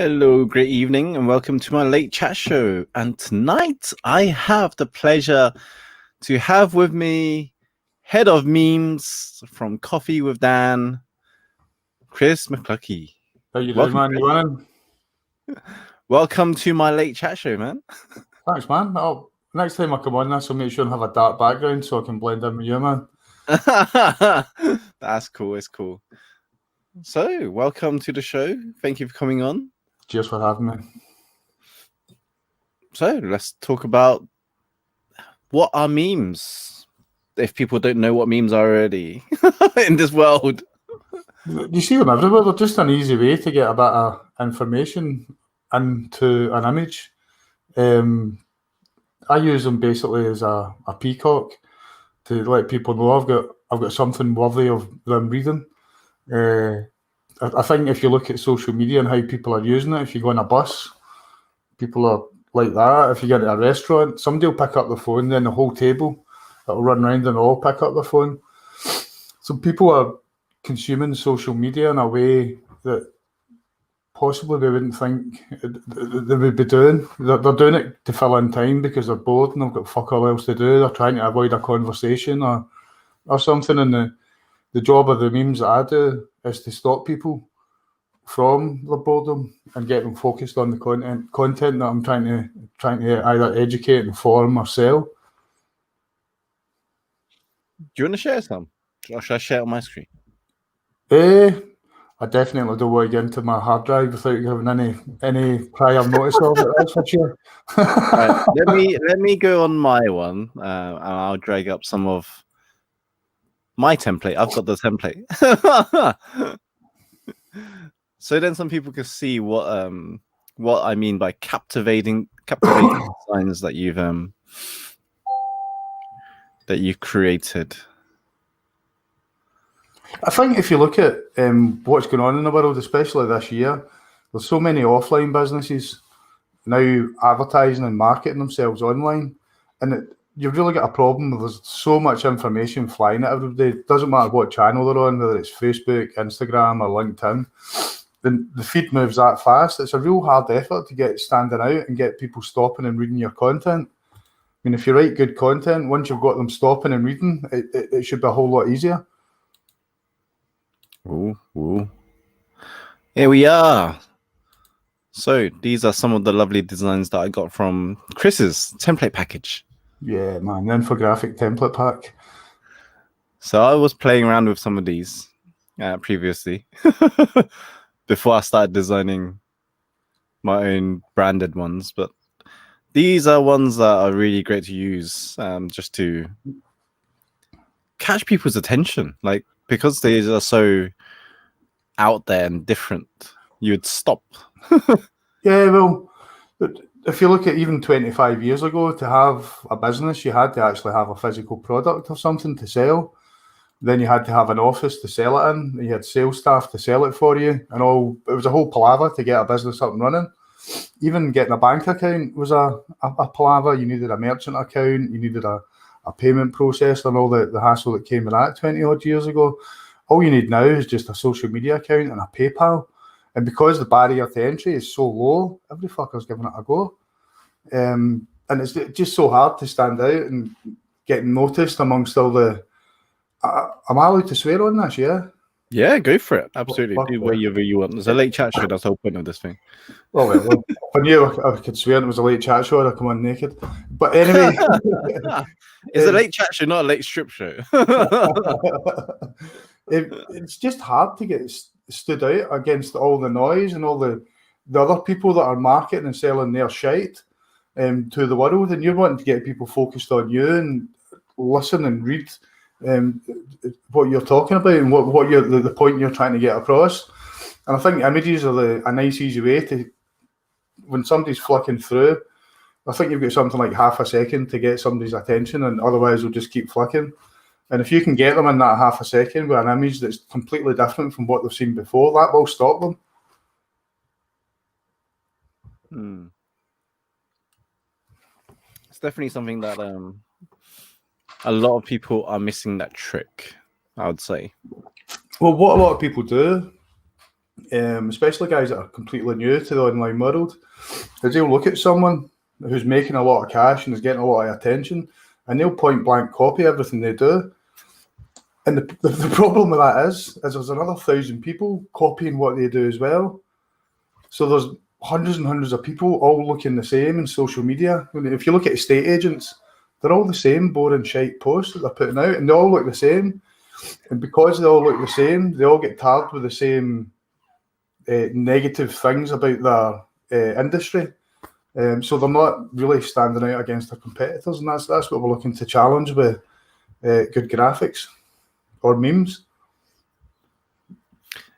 Hello, great evening, and welcome to my late chat show. And tonight I have the pleasure to have with me head of memes from Coffee with Dan, Chris McCluckie. How you doing, Welcome, man? You winning? Welcome to my late chat show, man. Thanks, man. Next time I come on this, I'll make sure and have a dark background so I can blend in with you, man. That's cool. It's cool. So, welcome to the show. Thank you for coming on. Cheers for having me. So, let's talk about what are memes. If people don't know what memes are already in this world. You see them everywhere. They're just an easy way to get a bit of information into an image. I use them basically as a peacock to let people know I've got something worthy of them reading. I think if you look at social media and how people are using it, if you go on a bus, people are like that. If you get at a restaurant, somebody will pick up the phone, then the whole table that'll run around and all pick up the phone. So people are consuming social media in a way that possibly they wouldn't think they would be doing. They're doing it to fill in time because they're bored and they've got fuck all else to do. They're trying to avoid a conversation or something. And the job of the memes that I do is to stop people from their boredom and get them focused on the content that I'm trying to either educate, inform, or sell. Do you want to share some? Or should I share it on my screen? I definitely don't want to get into my hard drive without having any prior notice of it. That's for sure. Right, let me go on my one, and I'll drag up some of my template. I've got the template, so then some people can see what I mean by captivating designs that you've created. I think if you look at what's going on in the world, especially this year, there's so many offline businesses now advertising and marketing themselves online, and you've really got a problem. There's so much information flying at everybody. It doesn't matter what channel they're on, whether it's Facebook, Instagram, or LinkedIn. The feed moves that fast. It's a real hard effort to get standing out and get people stopping and reading your content. I mean, if you write good content, once you've got them stopping and reading, it should be a whole lot easier. Ooh. Here we are. So these are some of the lovely designs that I got from Chris's template package. Yeah, man, the infographic template pack. So I was playing around with some of these previously before I started designing my own branded ones. But these are ones that are really great to use just to catch people's attention. Like, because they are so out there and different, you would stop. Yeah, well, if you look at even 25 years ago, to have a business, you had to actually have a physical product or something to sell. Then you had to have an office to sell it in. You had sales staff to sell it for you, and all. It was a whole palaver to get a business up and running. Even getting a bank account was a palaver. You needed a merchant account. You needed a payment process and all the hassle that came with that 20 odd years ago. All you need now is just a social media account and a PayPal. And because the barrier to entry is so low, every fucker's giving it a go. And it's just so hard to stand out and get noticed amongst all the... Am I allowed to swear on this, yeah? Yeah, go for it. Absolutely. Do whatever you want. There's a late chat show. That's the whole point of this thing. Well, I knew I could swear it was a late chat show. I'd come on naked. But anyway... It's a late chat show, not a late strip show. It's just hard to get stood out against all the noise and all the other people that are marketing and selling their shite to the world, and you're wanting to get people focused on you and listen and read what you're talking about and what you're the point you're trying to get across. And I think images are a nice easy way to, when somebody's flicking through, I think you've got something like half a second to get somebody's attention, and otherwise they'll just keep flicking. And if you can get them in that half a second with an image that's completely different from what they've seen before, that will stop them. It's definitely something that a lot of people are missing that trick, I would say. Well, what a lot of people do especially guys that are completely new to the online world, is they'll look at someone who's making a lot of cash and is getting a lot of attention, and they'll point blank copy everything they do. And the problem with that is there's another 1,000 people copying what they do as well. So there's hundreds and hundreds of people all looking the same in social media. If you look at estate agents, they're all the same boring shite posts that they're putting out, and they all look the same. And because they all look the same, they all get tagged with the same negative things about their industry. So they're not really standing out against their competitors, and that's what we're looking to challenge with good graphics or memes.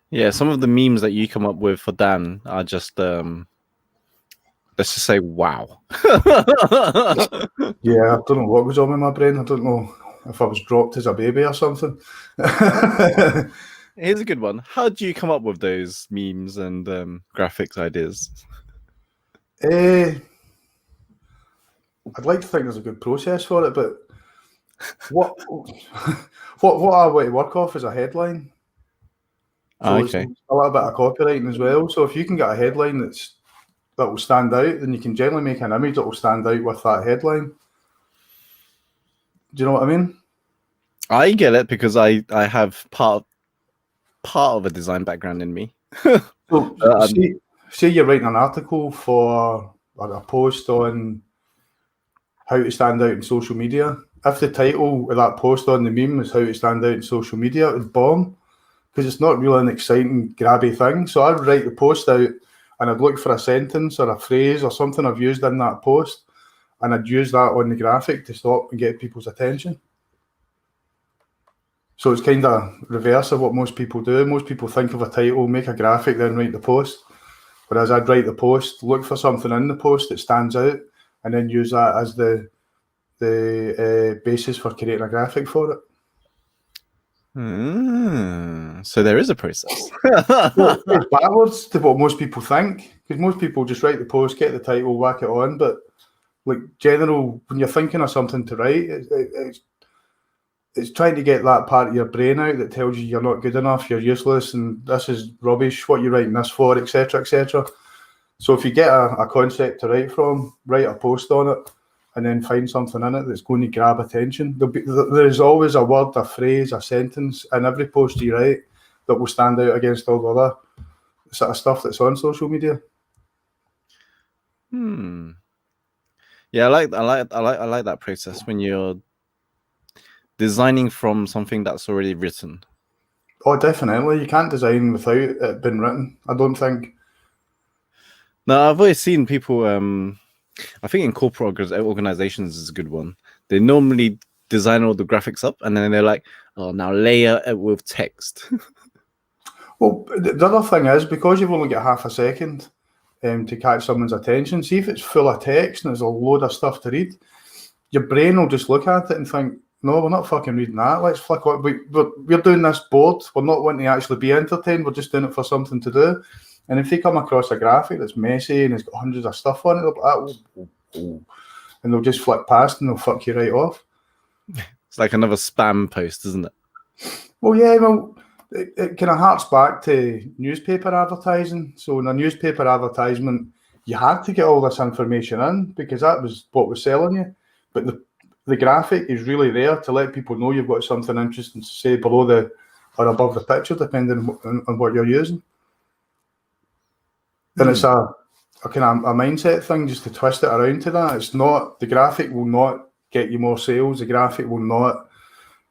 Yeah, some of the memes that you come up with for Dan are just let's just say wow. Yeah, I don't know what was on in my brain. I don't know if I was dropped as a baby or something. Here's a good one. How do you come up with those memes and graphics ideas? I'd like to think there's a good process for it, but what I want to work off is a headline. So Okay. it's a little bit of copywriting as well. So if you can get a headline that will stand out, then you can generally make an image that will stand out with that headline. Do you know what I mean? I get it because I have part of a design background in me. So say you're writing an article for or a post on how to stand out in social media. If the title of that post on the meme is how to stand out in social media, it would bomb because it's not really an exciting, grabby thing. So I'd write the post out and I'd look for a sentence or a phrase or something I've used in that post, and I'd use that on the graphic to stop and get people's attention. So it's kind of reverse of what most people do. Most people think of a title, make a graphic, then write the post. Whereas I'd write the post, look for something in the post that stands out, and then use that as the basis for creating a graphic for it. So there is a process. Well, it's backwards to what most people think, because most people just write the post, get the title, whack it on. But like general, when you're thinking of something to write, it's trying to get that part of your brain out that tells you you're not good enough, you're useless, and this is rubbish. What you're writing this for, etc., etc. So if you get a concept to write from, write a post on it, and then find something in it that's going to grab attention. There's always a word, a phrase, a sentence in every post you write that will stand out against all the other sort of stuff that's on social media. Yeah, I like that process when you're designing from something that's already written. Oh, definitely. You can't design without it being written, I don't think. No, I've always seen people. I think in corporate organizations is a good one. They normally design all the graphics up, and then they're like, "Oh, now layer it with text." Well, the other thing is, because you've only got half a second to catch someone's attention, see if it's full of text and there's a load of stuff to read, your brain will just look at it and think, no, we're not fucking reading that. Let's flick on. We're doing this bored. We're not wanting to actually be entertained. We're just doing it for something to do. And if they come across a graphic that's messy and it's got hundreds of stuff on it, they'll be like, oh. And they'll just flick past and they'll fuck you right off. It's like another spam post, isn't it? Well, yeah, it kind of harks back to newspaper advertising. So in a newspaper advertisement, you had to get all this information in because that was what was selling you. But the graphic is really there to let people know you've got something interesting to say below or above the picture, depending on what you're using. And it's a kind of a mindset thing just to twist it around to that. It's not, the graphic will not get you more sales. The graphic will not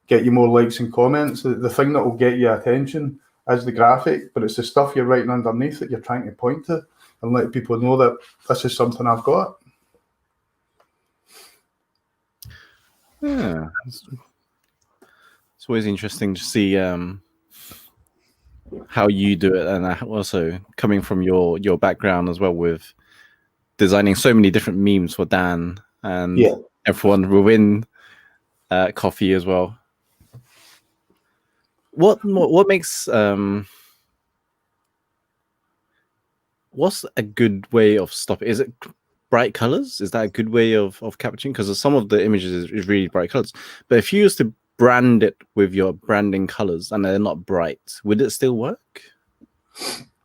get you more likes and comments. The thing that will get you attention is the graphic, but it's the stuff you're writing underneath that you're trying to point to and let people know that this is something I've got. Yeah. It's always interesting to see how you do it, and also coming from your background as well with designing so many different memes for Dan and everyone within Coffee as well. What makes what's a good way of stopping? Is it bright colors? Is that a good way of capturing? Because some of the images is really bright colors, but if you used to brand it with your branding colors and they're not bright, would it still work?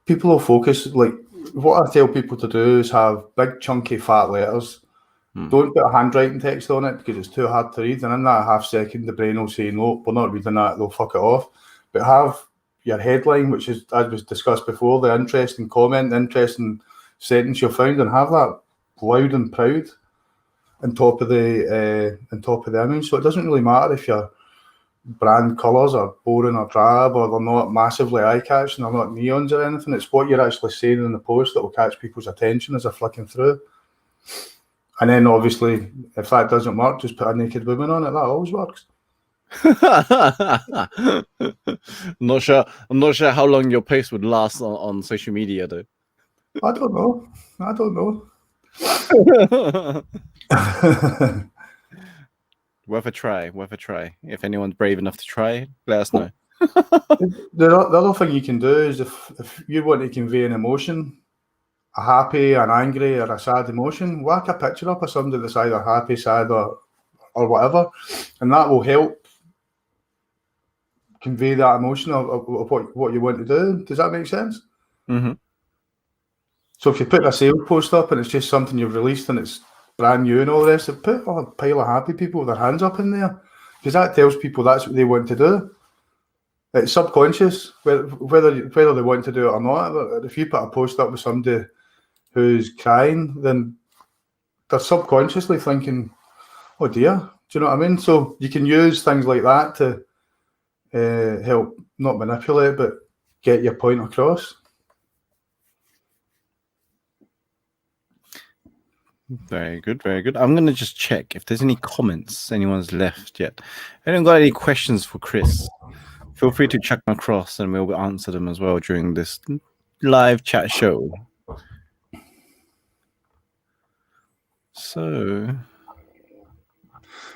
people will focus, like, what I tell people to do is have big, chunky, fat letters. Don't put a handwriting text on it because it's too hard to read. And in that half second, the brain will say, no, we're not reading that. They'll fuck it off. But have your headline, which is, as was discussed before, the interesting comment, the interesting sentence you found, and have that loud and proud on top of the image. So it doesn't really matter if your brand colours are boring or drab, or they're not massively eye-catching, they're not neons or anything. It's what you're actually saying in the post that will catch people's attention as they're flicking through. And then, obviously, if that doesn't work, just put a naked woman on it. That always works. I'm not sure how long your post would last on social media, though. I don't know. Worth a try. If anyone's brave enough to try, let us know. The other thing you can do is if you want to convey an emotion, a happy, an angry, or a sad emotion, whack a picture up of somebody that's either happy, sad, or whatever, and that will help convey that emotion of what you want to do. Does that make sense? Mm-hmm. So if you put a sales post up and it's just something you've released and it's brand new and all the rest, put a pile of happy people with their hands up in there, because that tells people that's what they want to do. It's subconscious, whether they want to do it or not. If you put a post up with somebody who's crying, then they're subconsciously thinking, oh dear, do you know what I mean? So you can use things like that to help not manipulate, but get your point across. Very good. I'm going to just check if there's any comments anyone's left yet. I haven't got any questions for Chris. Feel free to chuck them across and we'll answer them as well during this live chat show. So,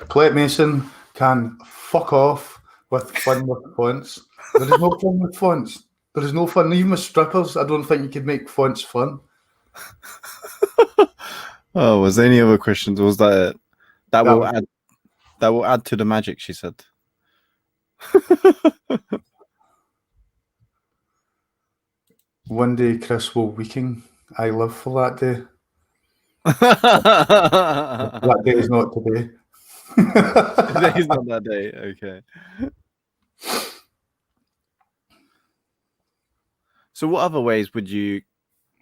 Plate Mason can fuck off with fun with fonts. There is no fun with fonts. There is no fun. Even with strippers, I don't think you could make fonts fun. oh, was there any other questions? Was that it? That will add to the magic, she said. One day Chris will weaken. I live for that day. That day is not today. Today's not that day. Okay. So what other ways would you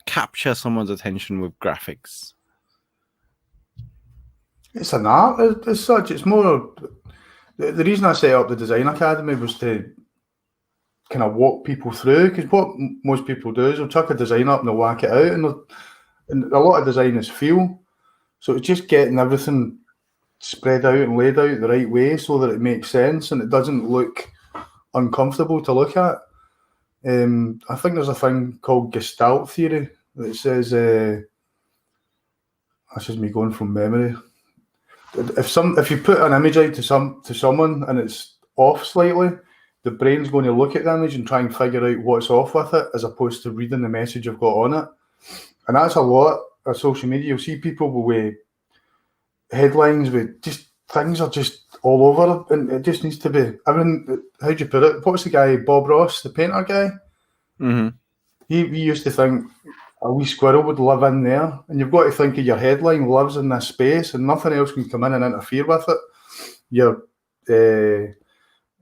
capture someone's attention with graphics? It's an art as such. It's more... The reason I set up the Design Academy was to kind of walk people through, because what most people do is they'll chuck a design up and they'll whack it out, and a lot of design is feel. So it's just getting everything spread out and laid out the right way so that it makes sense and it doesn't look uncomfortable to look at. I think there's a thing called Gestalt theory that says, that's just me going from memory. If you put an image out to someone and it's off slightly, the brain's going to look at the image and try and figure out what's off with it, as opposed to reading the message you've got on it. And that's a lot of social media. You'll see people with headlines with just things are just all over, and it just needs to be everything. How do you put it? What's the guy, Bob Ross, the painter guy? Mm-hmm. He used to think a wee squirrel would live in there, and you've got to think of your headline lives in this space, and nothing else can come in and interfere with it. Your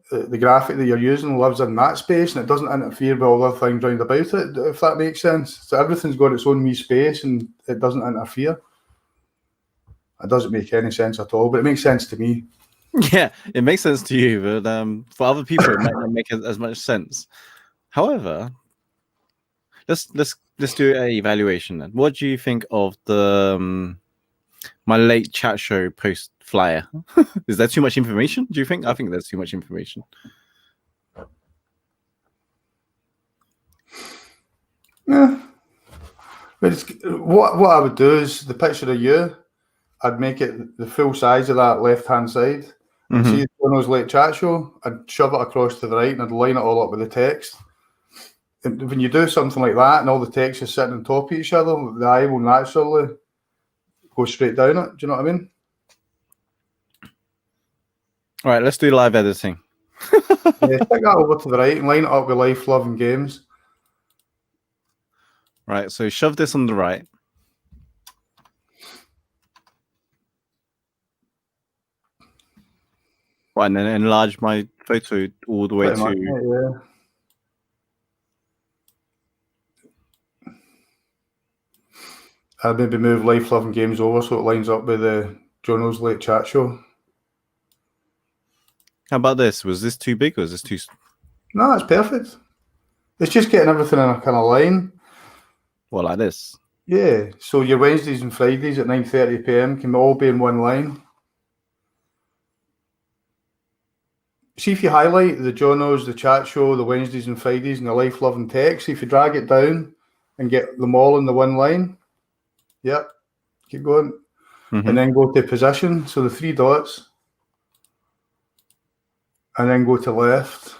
the graphic that you're using lives in that space, and it doesn't interfere with all other things round about it, if that makes sense. So everything's got its own wee space, and it doesn't interfere. It doesn't make any sense at all, but it makes sense to me. Yeah, it makes sense to you, but for other people, it might not make as much sense. However, let's do an evaluation then. What do you think of the my late chat show post flyer? Is that too much information? Do you think? I think that's too much information. Yeah, but what I would do is the picture of you, I'd make it the full size of that left-hand side. And see Jono's late chat show, I'd shove it across to the right and I'd line it all up with the text. And when you do something like that and all the text is sitting on top of each other, the eye will naturally go straight down it. Do you know what I mean? All right, let's do live editing. Yeah, stick that over to the right and line it up with life, love and games. Right, so shove this on the right. Right, and then enlarge my photo all the way Pretty much, to... yeah. I'd maybe move Life Loving Games over so it lines up with the Jono's Late Chat Show. How about this? Was this too big or is this too... No, it's perfect. It's just getting everything in a kind of line. Well, like this. Yeah, so your Wednesdays and Fridays at 9:30 p.m. can all be in one line. See if you highlight the Jonos, the chat show, the Wednesdays and Fridays, and the Life Loving Tech. See if you drag it down and get them all in the one line. Yep, keep going. Mm-hmm. And then go to position, so the 3 dots. And then go to left.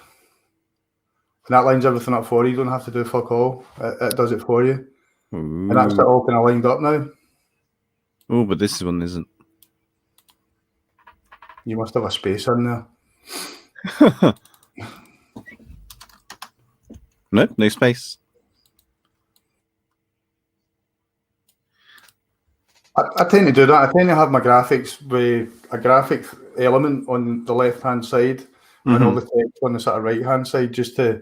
And that lines everything up for you. You don't have to do fuck all. It does it for you. Ooh. And that's it all kind of lined up now. Oh, but this one isn't. You must have a space in there. Nope, no space. I tend to do that. I tend to have my graphics with a graphic element on the left-hand side and all the text on the sort of right-hand side just to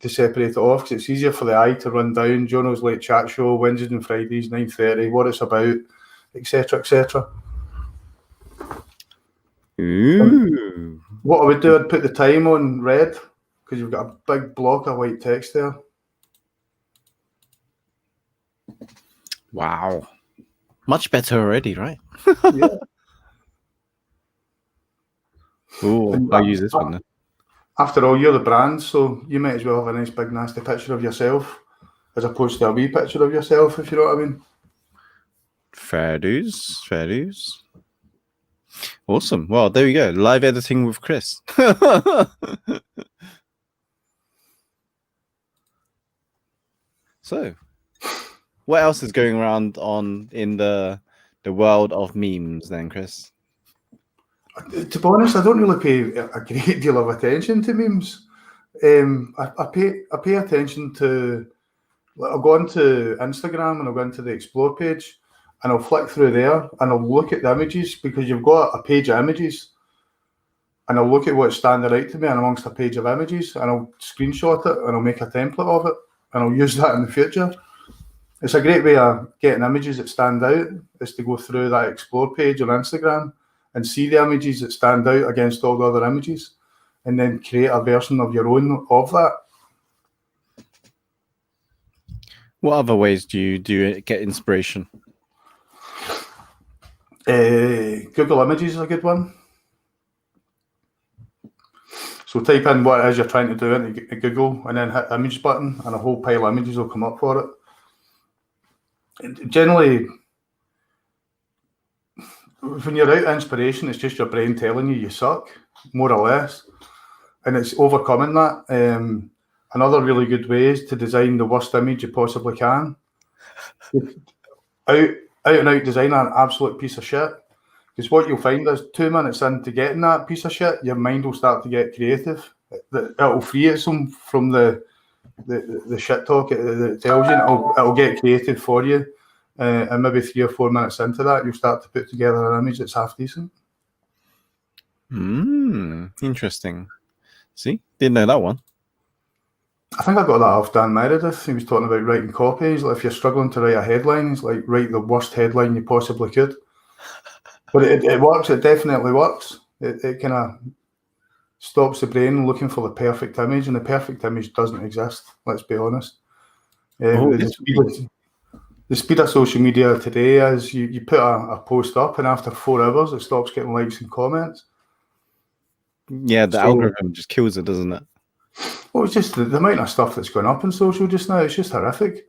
separate it off because it's easier for the eye to run down Jono's Late Chat Show, Wednesdays and Fridays, 9:30, what it's about, etc., etc. Ooh. What I would do, I'd put the time on red because you've got a big block of white text there. Wow. Much better already, right? Yeah. Oh, I'll use this one then. After all, you're the brand, so you might as well have a nice big nasty picture of yourself as opposed to a wee picture of yourself, if you know what I mean. Fair dues, fair dues. Awesome. Well, there we go. Live editing with Chris. So, what else is going around in the world of memes then, Chris? To be honest, I don't really pay a great deal of attention to memes. I pay attention to. I'll go onto Instagram and I'll go into the explore page and I'll flick through there and I'll look at the images because you've got a page of images and I'll look at what's standing out to me and amongst a page of images and I'll screenshot it and I'll make a template of it and I'll use that in the future. It's a great way of getting images that stand out is to go through that explore page on Instagram and see the images that stand out against all the other images and then create a version of your own of that. What other ways do you get inspiration? Google Images is a good one. So type in what it is you're trying to do into Google and then hit the image button and a whole pile of images will come up for it. And generally, when you're out of inspiration, it's just your brain telling you suck, more or less. And it's overcoming that. Another really good way is to design the worst image you possibly can. Out and out design an absolute piece of shit. Because what you'll find is 2 minutes into getting that piece of shit, your mind will start to get creative. It'll free it from the shit talk it tells you. It'll get creative for you. And maybe 3 or 4 minutes into that, you'll start to put together an image that's half decent. Interesting. See, didn't know that one. I think I got that off Dan Meredith. He was talking about writing copy. He's like, if you're struggling to write a headline, he's like, write the worst headline you possibly could. But it works. It definitely works. It kind of stops the brain looking for the perfect image, and the perfect image doesn't exist. Let's be honest. The speed of social media today is you put a post up, and after 4 hours, it stops getting likes and comments. Yeah, the algorithm just kills it, doesn't it? Well, it's just the amount of stuff that's going up in social just now. It's just horrific.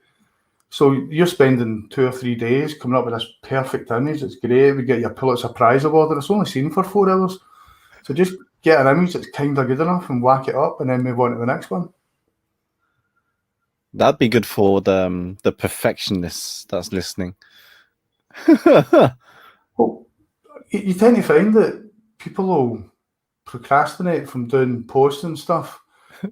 So you're spending 2 or 3 days coming up with this perfect image. It's great. We get your Pulitzer Prize award, and it's only seen for 4 hours. So just get an image that's kind of good enough and whack it up, and then move on to the next one. That'd be good for the perfectionists that's listening. Well, you tend to find that people will procrastinate from doing posts and stuff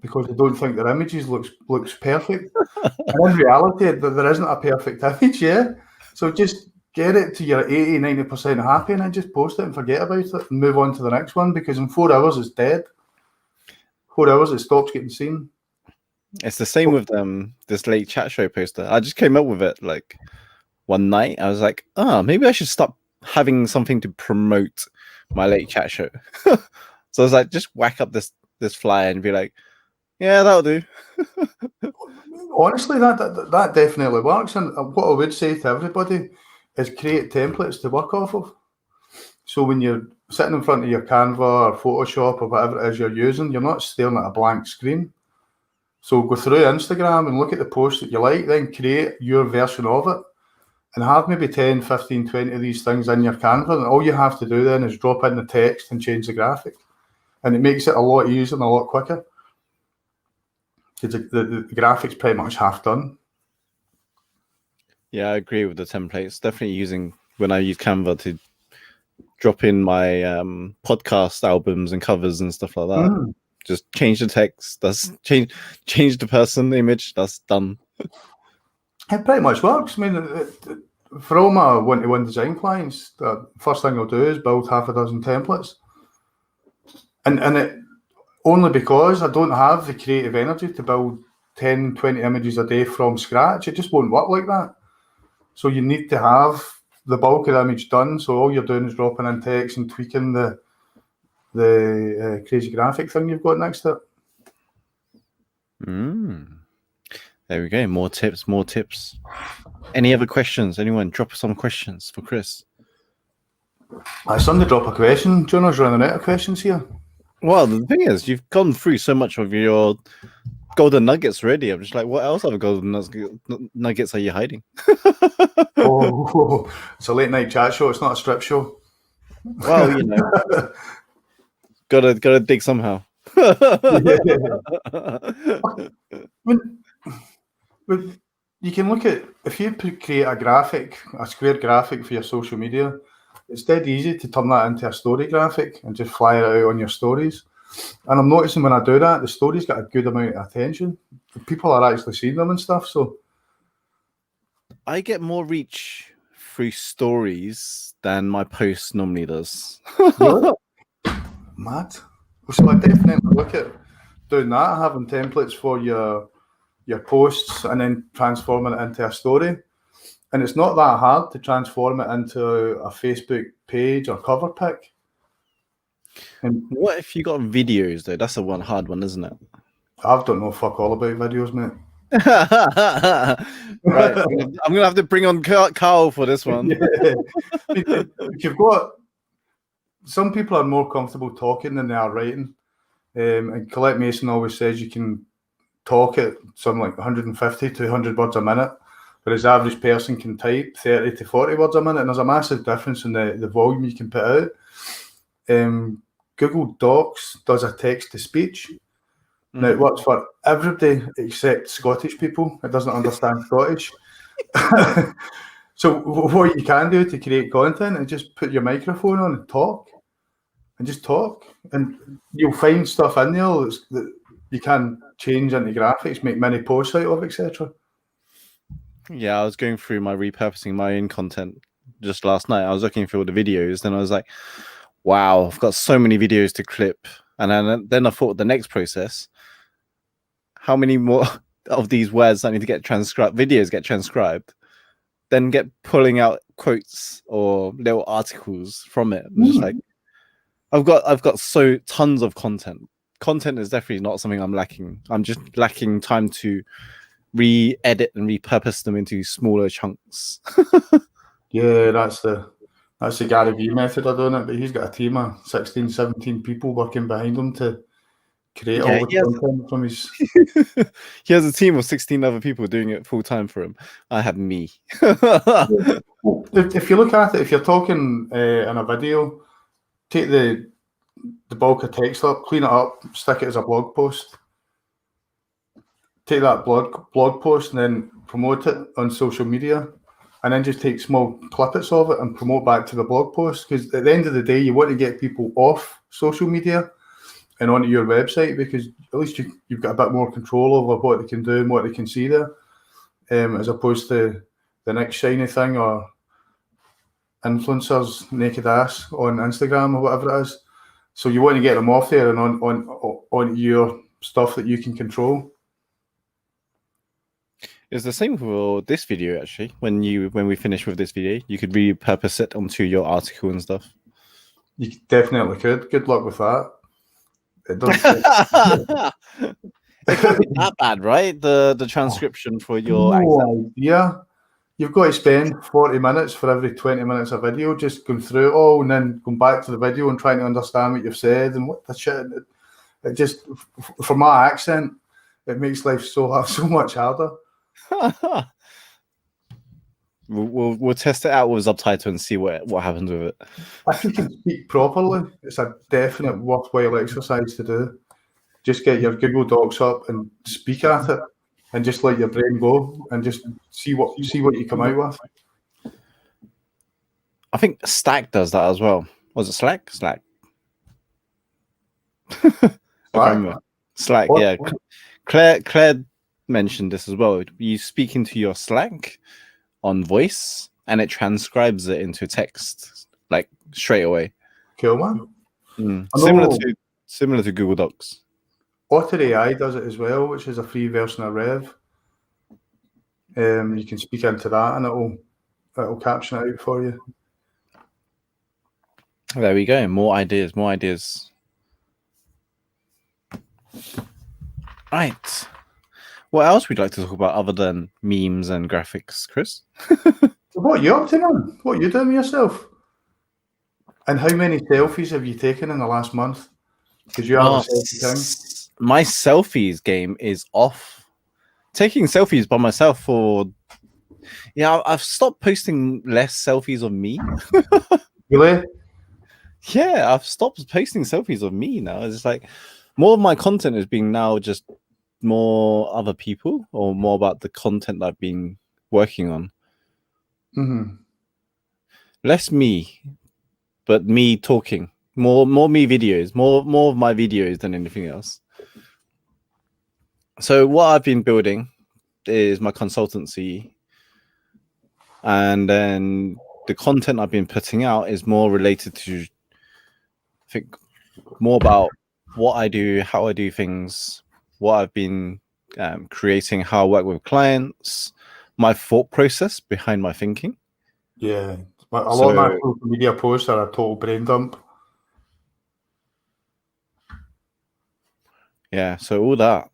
because they don't think their images looks perfect. And in reality, there isn't a perfect image, yeah? So just get it to your 80, 90% happy and then just post it and forget about it and move on to the next one, because in 4 hours it's dead. 4 hours it stops getting seen. It's the same with this late chat show poster. I just came up with it like one night. I was like, maybe I should stop having something to promote my late chat show. So I was like, just whack up this flyer and be like, yeah, that'll do. Honestly, that definitely works. And what I would say to everybody is create templates to work off of. So when you're sitting in front of your Canva or Photoshop or whatever it is you're using, you're not staring at a blank screen. So go through Instagram and look at the posts that you like, then create your version of it and have maybe 10, 15, 20 of these things in your Canva. And all you have to do then is drop in the text and change the graphic. And it makes it a lot easier and a lot quicker. Because the graphics pretty much half done. Yeah, I agree with the templates. Definitely using, when I use Canva to drop in my podcast albums and covers and stuff like that. Just change the text. That's change the person, the image. That's done. It pretty much works. I mean, for all my one-to-one design clients, the first thing I'll do is build half a dozen templates, and it only because I don't have the creative energy to build 10, 20 images a day from scratch. It just won't work like that. So you need to have the bulk of the image done. So all you're doing is dropping in text and tweaking the crazy graphic thing you've got next to it. There we go. More tips. Any other questions? Anyone drop some questions for Chris? Somebody drop a question. Jono's running out of questions here. Well, the thing is, you've gone through so much of your golden nuggets already. I'm just like, what else other golden nuggets are you hiding? It's a late night chat show. It's not a strip show. Well, you know, gotta dig somehow. You can look at, if you create a square graphic for your social media, it's dead easy to turn that into a story graphic and just fly it out on your stories. And I'm noticing when I do that, the stories get a good amount of attention. People are actually seeing them and stuff. So I get more reach through stories than my post normally does. Really? Mad. So I definitely look at doing that, having templates for your posts and then transforming it into a story. And it's not that hard to transform it into a Facebook page or cover pic. And what if you got videos though? That's a hard one, isn't it? I don't know fuck all about videos, mate. Right, I'm gonna have to bring on Carl for this one. You've got, some people are more comfortable talking than they are writing. And Colette Mason always says you can talk at something like 150 to 200 words a minute, whereas the average person can type 30 to 40 words a minute, and there's a massive difference in the volume you can put out. Google Docs does a text-to-speech. Now, it works for everybody except Scottish people. It doesn't understand Scottish. So what you can do to create content is just put your microphone on and talk. And just talk. And you'll find stuff in there that you can change into graphics, make mini posts out of, etc. Yeah, I was going through repurposing my own content just last night. I was looking through all the videos, then I was like, wow, I've got so many videos to clip. And then I thought the next process, how many more of these words I need to get transcribed, videos get transcribed, then get pulling out quotes or little articles from it. I'm just like, I've got so tons of content. Content is definitely not something I'm lacking. I'm just lacking time to re-edit and repurpose them into smaller chunks. Yeah, that's the Gary Vee method of doing it, but he's got a team of 16, 17 people working behind him to create all the content from his... He has a team of 16 other people doing it full time for him. I have me. If you look at it, if you're talking in a video, take the bulk of text up, clean it up, stick it as a blog post. Take that blog post and then promote it on social media, and then just take small clippets of it and promote back to the blog post. Because at the end of the day, you want to get people off social media and onto your website, because at least you've got a bit more control over what they can do and what they can see there, as opposed to the next shiny thing or influencers naked ass on Instagram or whatever it is. So you want to get them off there and on your stuff that you can control. It's the same for this video actually. When we finish with this video, you could repurpose it onto your article and stuff. You definitely could. Good luck with that. It doesn't. It can't be that bad, right? The transcription for your accent. Yeah. You've got to spend 40 minutes for every 20 minutes of video just going through it all and then going back to the video and trying to understand what you've said and what the shit. It just, for my accent, it makes life so much harder. We'll test it out with subtitle and see what happens with it. If you can speak properly, it's a definite worthwhile exercise to do. Just get your Google Docs up and speak at it, and just let your brain go, and just see what you come out with. I think Stack does that as well. Was it Slack? Slack. Slack. What? Yeah. Claire mentioned this as well. You speak into your Slack on voice, and it transcribes it into text like straight away. Cool, man. Similar to Google Docs. Otter AI does it as well, which is a free version of Rev. You can speak into that, and it'll caption it out for you. There we go. More ideas. Right. What else would you like to talk about other than memes and graphics, Chris? What are you up to, man? What are you doing with yourself? And how many selfies have you taken in the last month? Because you have a selfie thing. My selfies game is off. Taking selfies by myself I've stopped posting less selfies of me. Really? Yeah, I've stopped posting selfies of me now. It's like more of my content is being now just more other people or more about the content that I've been working on. Mm-hmm. Less me, but me talking. More me videos. More of my videos than anything else. So what I've been building is my consultancy, and then the content I've been putting out is more related to, I think, more about what I do, how I do things, what I've been creating, how I work with clients, my thought process behind my thinking. Yeah, a lot of my social media posts are a total brain dump. Yeah, so all that.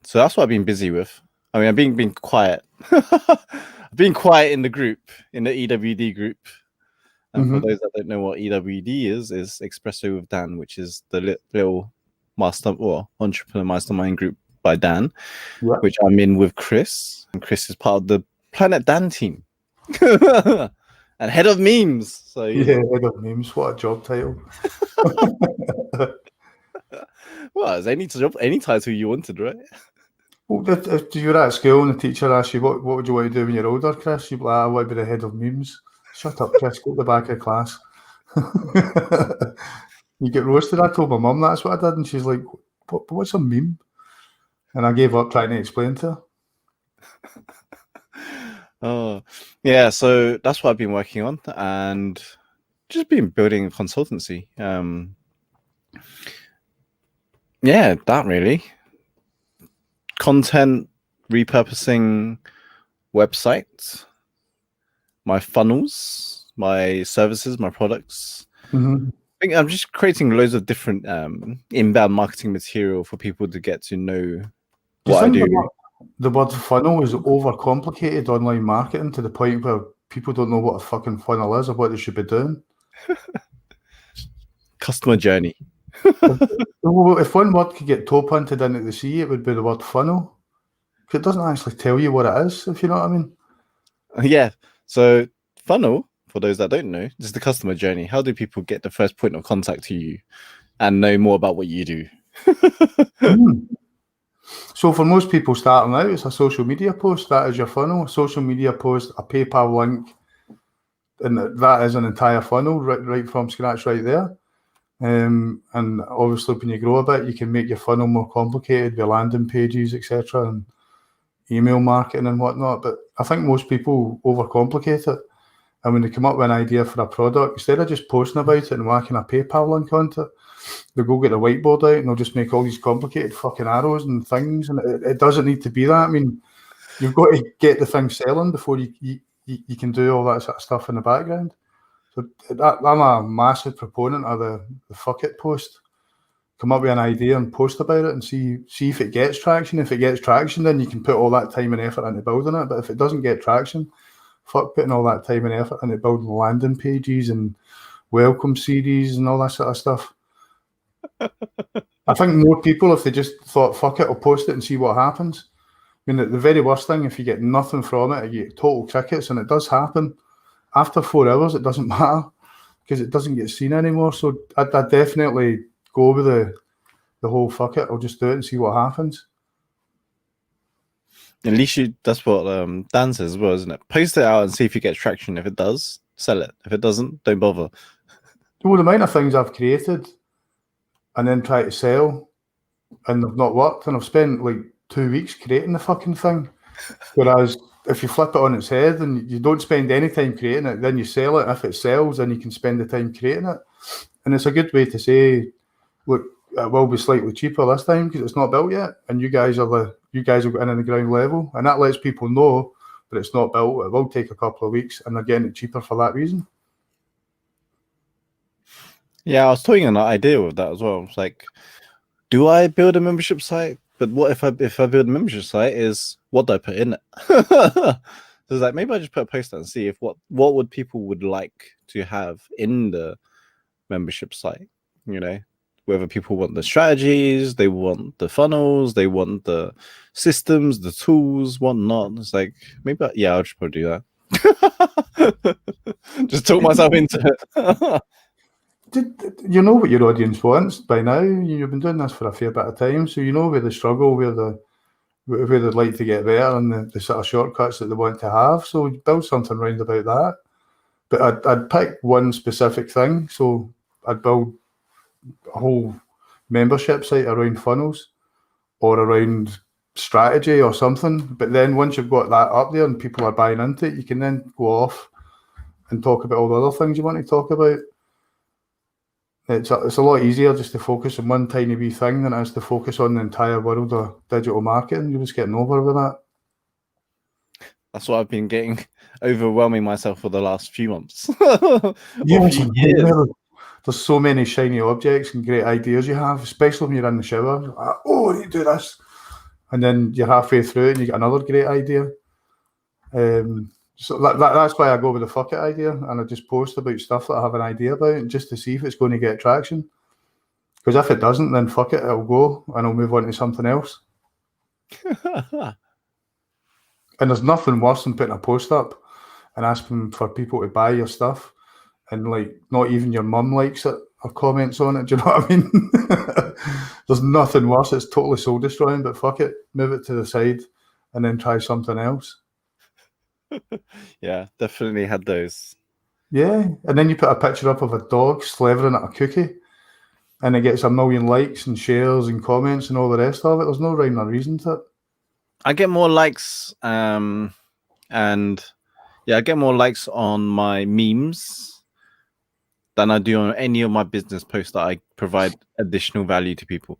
So that's what I've been busy with. I mean, I've been quiet. I've been quiet in the group, in the EWD group. And for those that don't know what EWD is Espresso with Dan, which is the little entrepreneur mastermind group by Dan, which I'm in with Chris. And Chris is part of the Planet Dan team. And head of memes. So head of memes. What a job title. Well, it's any title you wanted, right? Well, if you were at school and the teacher asked you what would you want to do when you're older, Chris, you'd be like, I want to be the head of memes. Shut up, Chris, go to the back of class. You get roasted. I told my mum that's what I did, and she's like, what's a meme? And I gave up trying to explain to her. Oh, yeah, so that's what I've been working on, and just been building a consultancy. Yeah, that really. Content, repurposing websites, my funnels, my services, my products. Mm-hmm. I think I'm just creating loads of different inbound marketing material for people to get to know what I do. The word funnel is overcomplicated online marketing to the point where people don't know what a fucking funnel is or what they should be doing. Customer journey. Well, if one word could get toe punted into the sea, it would be the word funnel. It doesn't actually tell you what it is, if you know what I mean. Yeah. So funnel, for those that don't know, is the customer journey. How do people get the first point of contact to you and know more about what you do? So for most people starting out, it's a social media post. That is your funnel. A social media post, a PayPal link, and that is an entire funnel right from scratch right there. And obviously, when you grow a bit, you can make your funnel more complicated with landing pages, etc., and email marketing and whatnot. But I think most people overcomplicate it. And when they come up with an idea for a product, instead of just posting about it and whacking a PayPal link onto it, they'll go get a whiteboard out and they'll just make all these complicated fucking arrows and things. And it doesn't need to be that. I mean, you've got to get the thing selling before you can do all that sort of stuff in the background. So I'm a massive proponent of the fuck it post. Come up with an idea and post about it and see if it gets traction. If it gets traction, then you can put all that time and effort into building it. But if it doesn't get traction, fuck putting all that time and effort into building landing pages and welcome series and all that sort of stuff. I think more people, if they just thought, fuck it, I'll post it and see what happens. I mean, the very worst thing, if you get nothing from it, you get total crickets, and it does happen. After 4 hours, it doesn't matter because it doesn't get seen anymore. So I definitely go with the whole fuck it, I'll just do it and see what happens. At least that's what Dan says as well, isn't it? Post it out and see if you get traction. If it does, sell it. If it doesn't, don't bother. Well, the amount of things I've created and then try to sell and they've not worked, and I've spent like 2 weeks creating the fucking thing. Whereas if you flip it on its head and you don't spend any time creating it, then you sell it. If it sells, then you can spend the time creating it. And it's a good way to say, look, it will be slightly cheaper this time because it's not built yet, and you guys will go in on the ground level, and that lets people know that it's not built. It will take a couple of weeks, and they're getting it cheaper for that reason. Yeah, I was toying on that idea with that as well. It's like, do I build a membership site? But what if I build a membership site? Is what do I put in it? So it's like, maybe I just put a post out and see if what would people would like to have in the membership site. You know, whether people want the strategies, they want the funnels, they want the systems, the tools, whatnot. It's like, maybe I'll just probably do that. Just talk myself into it. You know what your audience wants by now. You've been doing this for a fair bit of time, so you know where they struggle, where they'd like to get better, and the sort of shortcuts that they want to have. So build something round about that. But I'd pick one specific thing. So I'd build a whole membership site around funnels or around strategy or something. But then once you've got that up there and people are buying into it, you can then go off and talk about all the other things you want to talk about. It's a lot easier just to focus on one tiny wee thing than it is to focus on the entire world of digital marketing. You're just getting over with that. That's what I've been getting, overwhelming myself for the last few months. There's so many shiny objects and great ideas you have, especially when you're in the shower. Like, oh, I need to do this. And then you're halfway through it and you get another great idea. So that's why I go with the fuck it idea, and I just post about stuff that I have an idea about just to see if it's going to get traction. Because if it doesn't, then fuck it, it'll go and I'll move on to something else. And there's nothing worse than putting a post up and asking for people to buy your stuff, and like not even your mum likes it or comments on it. Do you know what I mean? There's nothing worse. It's totally soul destroying, but fuck it, move it to the side and then try something else. Yeah, definitely had those. Yeah, and then you put a picture up of a dog slavering at a cookie, and it gets 1 million likes and shares and comments and all the rest of it. There's no rhyme or reason to it. I get more likes, and I get more likes on my memes than I do on any of my business posts that I provide additional value to people.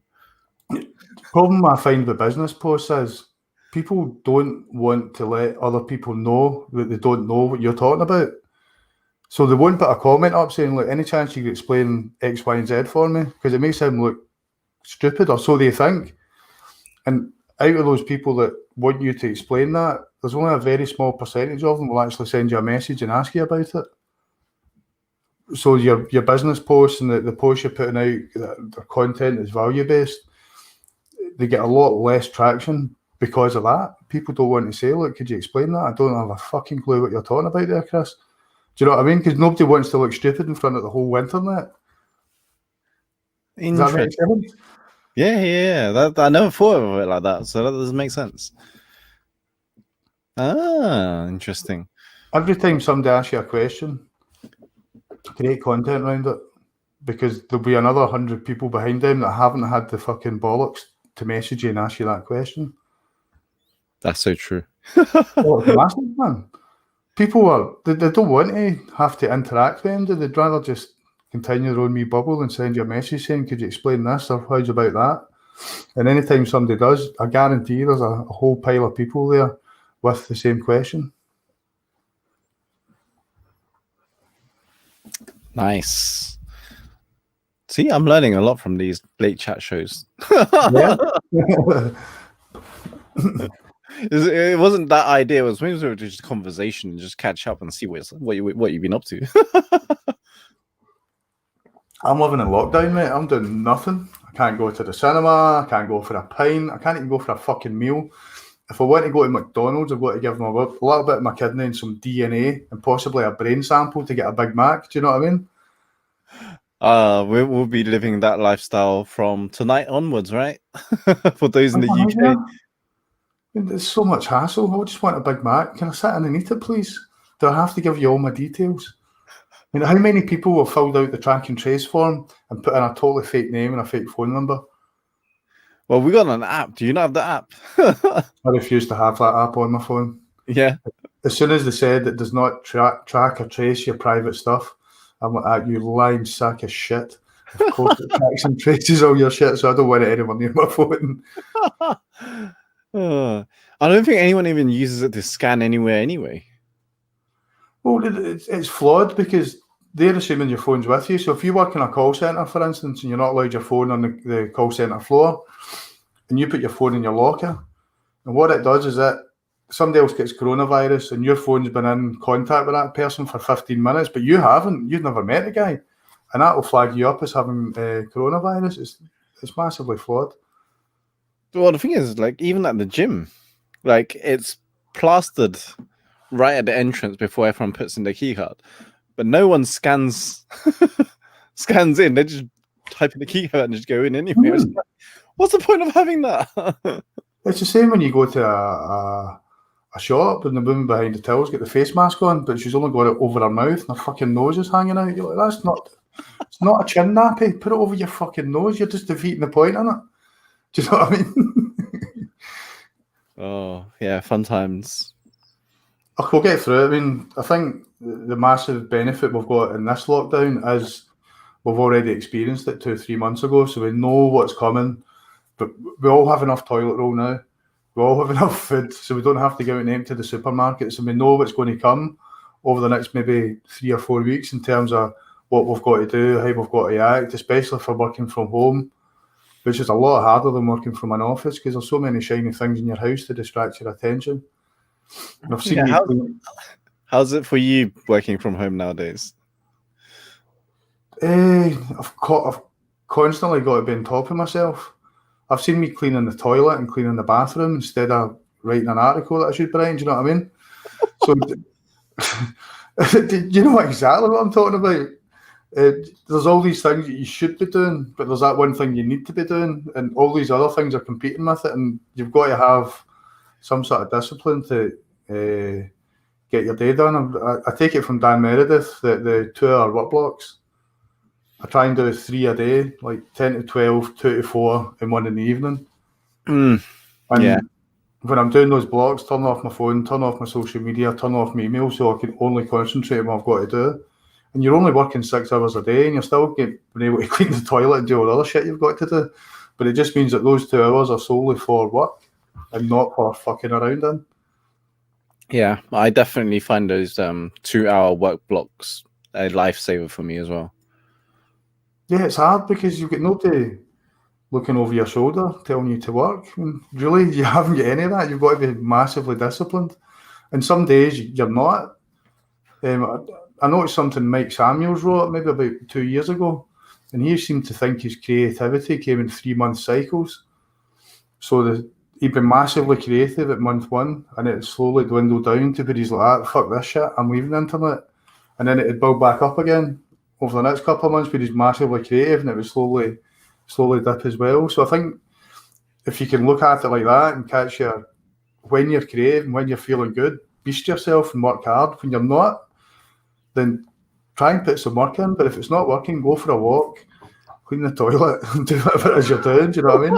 The problem I find with business posts is people don't want to let other people know that they don't know what you're talking about. So they won't put a comment up saying, look, any chance you could explain X, Y, and Z for me? Because it makes them look stupid, or so they think. And out of those people that want you to explain that, there's only a very small percentage of them will actually send you a message and ask you about it. So your business posts and the posts you're putting out, their content is value-based, they get a lot less traction because of that. People don't want to say, look, could you explain that? I don't have a fucking clue what you're talking about there, Chris. Do you know what I mean? Because nobody wants to look stupid in front of the whole internet. Does that make sense? Yeah. That I never thought of it like that, so that doesn't make sense. Ah, interesting. Every time somebody asks you a question, create content around it. because there'll be another 100 people behind them that haven't had the fucking bollocks to message you and ask you that question. That's so true. Oh, it's massive, man. People they don't want to have to interact with them. They'd rather just continue their own wee bubble and send you a message saying, could you explain this or how's about that? And anytime somebody does, I guarantee there's a whole pile of people there with the same question. Nice. See, I'm learning a lot from these late chat shows. Yeah. It wasn't that idea. It was maybe just a conversation and just catch up and see what you've been up to. I'm living in lockdown, mate. I'm doing nothing. I can't go to the cinema. I can't go for a pint. I can't even go for a fucking meal. If I want to go to McDonald's, I've got to give them a little bit of my kidney and some DNA and possibly a brain sample to get a Big Mac. Do you know what I mean? We'll be living that lifestyle from tonight onwards, right? For those in the UK. There's so much hassle. I just want a Big Mac. Can I sit in and eat it, please? Do I have to give you all my details? I mean, how many people have filled out the track and trace form and put in a totally fake name and a fake phone number? Well, we got an app. Do you not have the app? I refuse to have that app on my phone. Yeah. As soon as they said it does not track or trace your private stuff, I'm like, you lying sack of shit. Of course it tracks and traces all your shit, so I don't want it anywhere near my phone. I don't think anyone even uses it to scan anywhere anyway. Well, it's flawed because they're assuming your phone's with you. So if you work in a call centre, for instance, and you're not allowed your phone on the call centre floor, and you put your phone in your locker, and what it does is that somebody else gets coronavirus and your phone's been in contact with that person for 15 minutes, but you haven't. You've never met the guy. And that will flag you up as having coronavirus. It's massively flawed. Well, the thing is, like, even at the gym, like, it's plastered right at the entrance before everyone puts in their key card. But no one scans in. They just type in the key card and just go in anyway. Like, what's the point of having that? It's the same when you go to a shop and the woman behind the till's got the face mask on, but she's only got it over her mouth and her fucking nose is hanging out. You're like, it's not a chin nappy. Put it over your fucking nose. You're just defeating the point in it. Do you know what I mean? Oh, yeah, fun times. We'll get through it. I mean, I think the massive benefit we've got in this lockdown is we've already experienced it 2 or 3 months ago, so we know what's coming. But we all have enough toilet roll now. We all have enough food, so we don't have to go out and empty the supermarkets, and we know what's going to come over the next maybe 3 or 4 weeks in terms of what we've got to do, how we've got to act, especially for working from home, which is a lot harder than working from an office because there's so many shiny things in your house to distract your attention. And I've seen how's it for you working from home nowadays? I've constantly got to be on top of myself. I've seen me cleaning the toilet and cleaning the bathroom instead of writing an article that I should be writing. Do you know what I mean? So, do you know exactly what I'm talking about? There's all these things that you should be doing, but there's that one thing you need to be doing, and all these other things are competing with it, and you've got to have some sort of discipline to get your day done. I take it from Dan Meredith, the 2-hour work blocks. I try and do 3 a day, like 10 to 12, 2 to 4, and 1 in the evening. And when I'm doing those blocks, turn off my phone, turn off my social media, turn off my email so I can only concentrate on what I've got to do. And you're only working 6 hours a day and you're still being able to clean the toilet and do all the other shit you've got to do. But it just means that those 2 hours are solely for work and not for fucking around in. Yeah, I definitely find those 2-hour work blocks a lifesaver for me as well. Yeah, it's hard because you've got nobody looking over your shoulder telling you to work. I mean, really, you haven't got any of that. You've got to be massively disciplined. And some days you're not. I noticed something Mike Samuels wrote maybe about 2 years ago, and he seemed to think his creativity came in 3-month cycles. So he'd been massively creative at month 1, and it slowly dwindled down to where he's like, fuck this shit, I'm leaving the internet. And then it'd build back up again over the next couple of months, but he's massively creative, and it would slowly dip as well. So I think if you can look at it like that and catch when you're creative and when you're feeling good, beast yourself and work hard. When you're not, then try and put some work in. But if it's not working, go for a walk, clean the toilet, and do whatever it is you're doing. Do you know what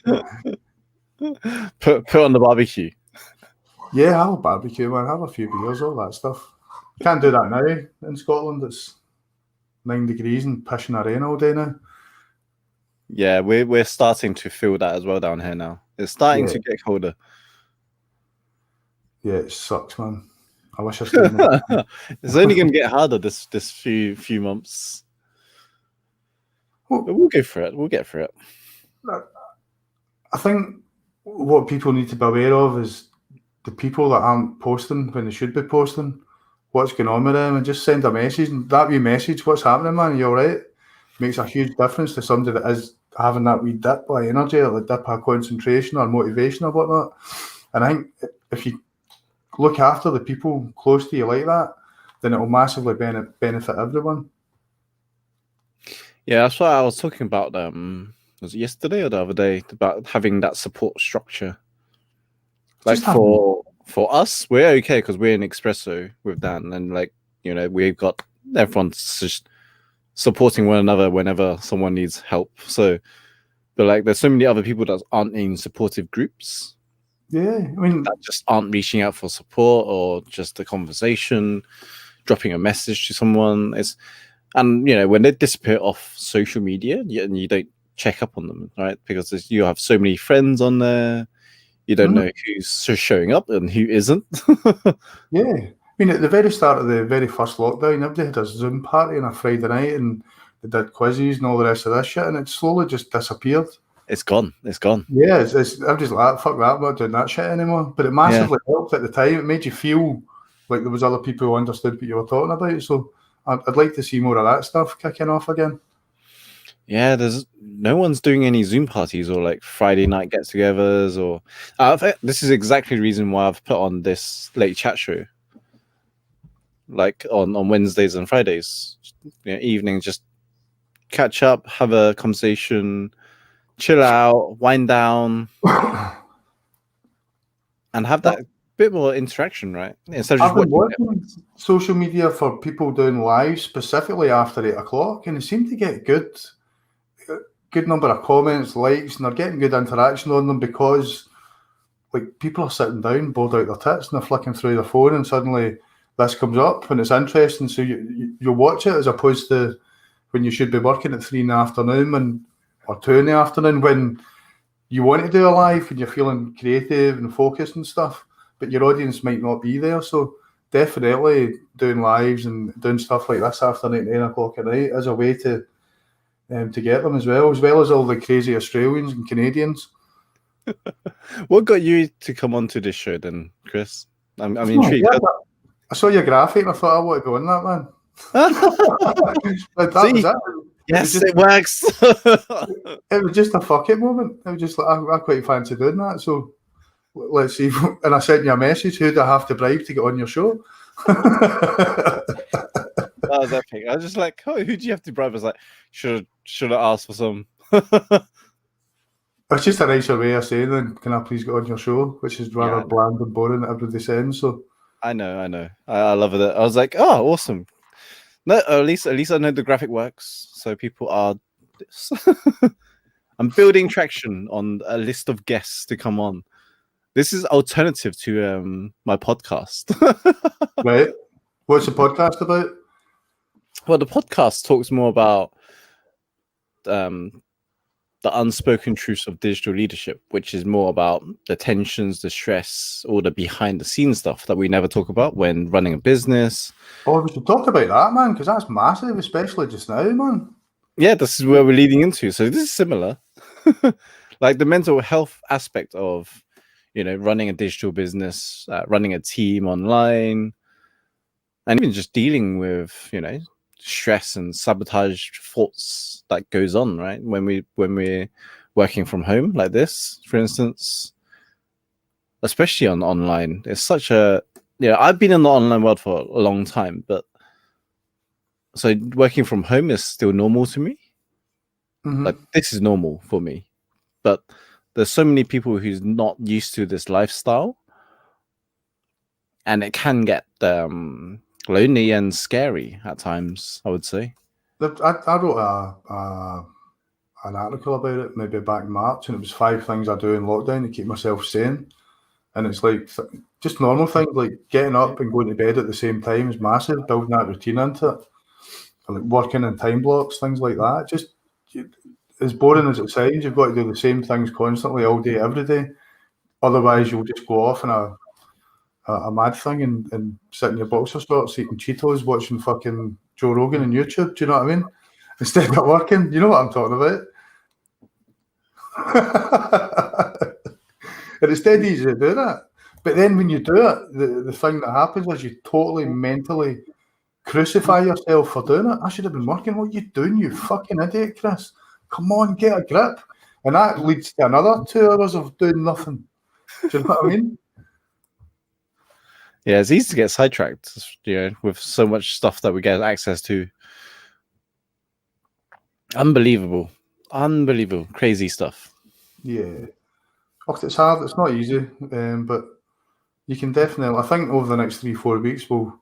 I mean? Put on the barbecue. Yeah, have a barbecue, man. Have a few beers, all that stuff. Can't do that now in Scotland. It's 9 degrees and pissing a rain all day now. Yeah, we're starting to feel that as well down here now. It's starting Yeah. to get colder. Yeah, it sucks, man. I wish I stayed in the It's only going to get harder this few months. But we'll go for it. We'll get through it. I think what people need to be aware of is the people that aren't posting when they should be posting. What's going on with them, and just send a message. And that wee message, what's happening, man? You're right. Makes a huge difference to somebody that is having that wee dip of energy, or the dip of concentration or motivation or whatnot. And I think if you look after the people close to you like that, then it will massively benefit everyone. Yeah, that's what I was talking about. Was it yesterday or the other day, about having that support structure? Like for us, we're okay because we're in Espresso with Dan, and like, you know, we've got everyone's just supporting one another whenever someone needs help. So, but like, there's so many other people that aren't in supportive groups. Yeah, I mean, that just aren't reaching out for support or just a conversation, dropping a message to someone. And you know, when they disappear off social media, and you don't check up on them, right? Because you have so many friends on there, you don't know who's showing up and who isn't. Yeah, I mean, at the very start of the very first lockdown, everybody had a Zoom party on a Friday night, and they did quizzes and all the rest of this shit, and it slowly just disappeared. It's gone. It's gone. Yeah, I'm just like, fuck that, I'm not doing that shit anymore. But it massively helped at the time. It made you feel like there was other people who understood what you were talking about. So I'd like to see more of that stuff kicking off again. Yeah, there's no one's doing any Zoom parties or like Friday night get-togethers, or this is exactly the reason why I've put on this late chat show, like on Wednesdays and Fridays, you know, evening, just catch up, have a conversation, chill out, wind down, and have that bit more interaction, right? Instead of just I've been watching social media for people doing live specifically after 8 o'clock, and they seem to get good number of comments, likes, and they're getting good interaction on them because, like, people are sitting down, bored out their tits, and they're flicking through their phone, and suddenly this comes up, and it's interesting. So you watch it as opposed to when you should be working at 3 in the afternoon or 2 in the afternoon when you want to do a live and you're feeling creative and focused and stuff, but your audience might not be there. So definitely doing lives and doing stuff like this after 9 o'clock at night is a way to get them as well as all the crazy Australians and Canadians. What got you to come onto this show then, Chris? I'm intrigued. I saw your graphic and I thought I want to go in that, man. That was it. Yes, it works. It was just a fuck it moment. It was just like, I quite fancy doing that. So let's see. And I sent you a message. Who do I have to bribe to get on your show? That was epic. I was just like, oh, who do you have to bribe? I was like, should I ask for some? It's just a nicer way of saying, then, can I please get on your show? Which is rather bland and boring that everybody sends. So I know. I love it. I was like, oh, awesome. No, at least I know the graphic works, so people are. I'm building traction on a list of guests to come on. This is alternative to my podcast. Right. What's the podcast about? Well, the podcast talks more about the unspoken truths of digital leadership, which is more about the tensions, the stress, all the behind the scenes stuff that we never talk about when running a business. Oh, we should talk about that, man, because that's massive, especially just now, man. Yeah, this is where we're leading into. So this is similar. Like the mental health aspect of, you know, running a digital business, running a team online, and even just dealing with, you know, stress and sabotage thoughts that goes on, right? When we're working from home like this, for instance, especially on online, it's such a, you know, I've been in the online world for a long time, but so working from home is still normal to me. Mm-hmm. Like this is normal for me, but there's so many people who's not used to this lifestyle, and it can get lonely and scary at times, I would say. I wrote an article about it maybe back in March, and it was 5 things I do in lockdown to keep myself sane. And it's like just normal things like getting up and going to bed at the same time is massive, building that routine into it. Or like working in time blocks, things like that. Just as boring as it sounds, you've got to do the same things constantly all day, every day. Otherwise, you'll just go off in a mad thing and sit in your boxer shorts, eating Cheetos, watching fucking Joe Rogan on YouTube. Do you know what I mean? Instead of working, you know what I'm talking about. And it's dead easy to do that. But then when you do it, the thing that happens is you totally mentally crucify yourself for doing it. I should have been working. What are you doing, you fucking idiot, Chris? Come on, get a grip. And that leads to another 2 hours of doing nothing. Do you know what I mean? Yeah, it's easy to get sidetracked, with so much stuff that we get access to. Unbelievable, crazy stuff. Yeah. It's hard. It's not easy, but you can definitely. I think over the next 3-4 weeks, we'll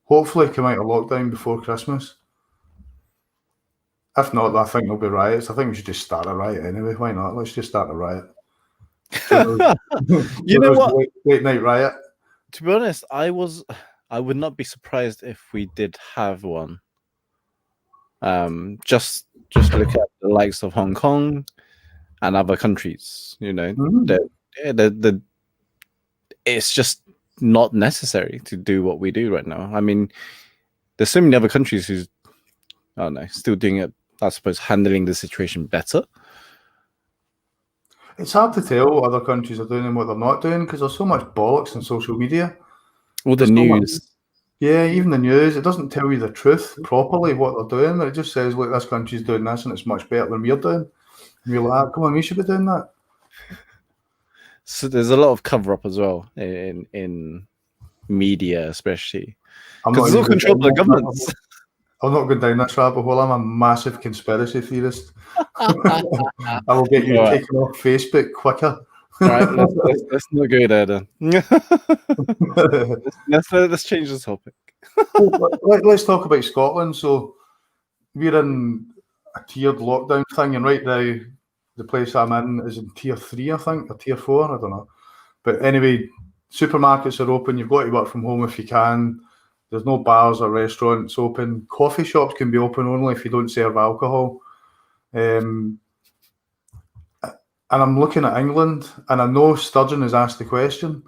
hopefully come out of lockdown before Christmas. If not, I think there'll be riots. I think we should just start a riot anyway. Why not? Let's just start a riot. You know what? Late night riot. To be honest, I would not be surprised if we did have one. Just look at the likes of Hong Kong and other countries. It's just not necessary to do what we do right now. I mean, there's so many other countries who's, I don't know, still doing it, I suppose, handling the situation better. It's hard to tell what other countries are doing and what they're not doing because there's so much bollocks on social media. All the news. Yeah, even the news, it doesn't tell you the truth properly what they're doing. It just says, look, this country's doing this and it's much better than we're doing. And you're like, come on, we should be doing that. So there's a lot of cover up as well in media, especially. Because it's all controlled by governments. I'm not going down this rabbit hole. I'm a massive conspiracy theorist. I will get you taken off Facebook quicker. All right, let's not go there then. let's change the topic. Let's talk about Scotland. So we're in a tiered lockdown thing, and right now the place I'm in is in tier 3, I think, or tier 4. I don't know. But anyway, supermarkets are open. You've got to work from home if you can. There's no bars or restaurants open. Coffee shops can be open only if you don't serve alcohol. And I'm looking at England, and I know Sturgeon has asked the question,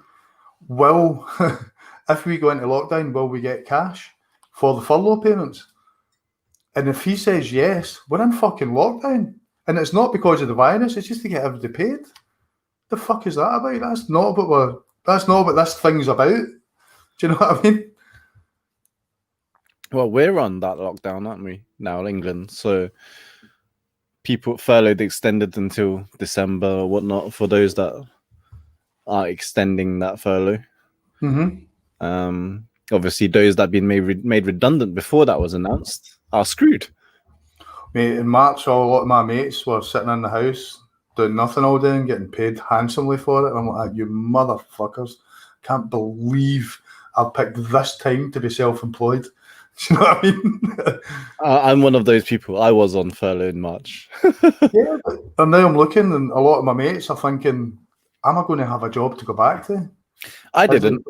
if we go into lockdown, will we get cash for the furlough payments? And if he says yes, we're in fucking lockdown. And it's not because of the virus, it's just to get everybody paid. The fuck is that about? That's not what this thing's about. Do you know what I mean? Well, we're on that lockdown, aren't we, now in England? So people furloughed extended until December or whatnot for those that are extending that furlough. Mm-hmm. Obviously, those that have been made redundant before that was announced are screwed. Mate, in March, a lot of my mates were sitting in the house doing nothing all day and getting paid handsomely for it. And I'm like, you motherfuckers, can't believe I've picked this time to be self-employed. Do you know what I mean? I'm one of those people. I was on furlough in March. Yeah, and now I'm looking, and a lot of my mates are thinking, am I going to have a job to go back to? I didn't.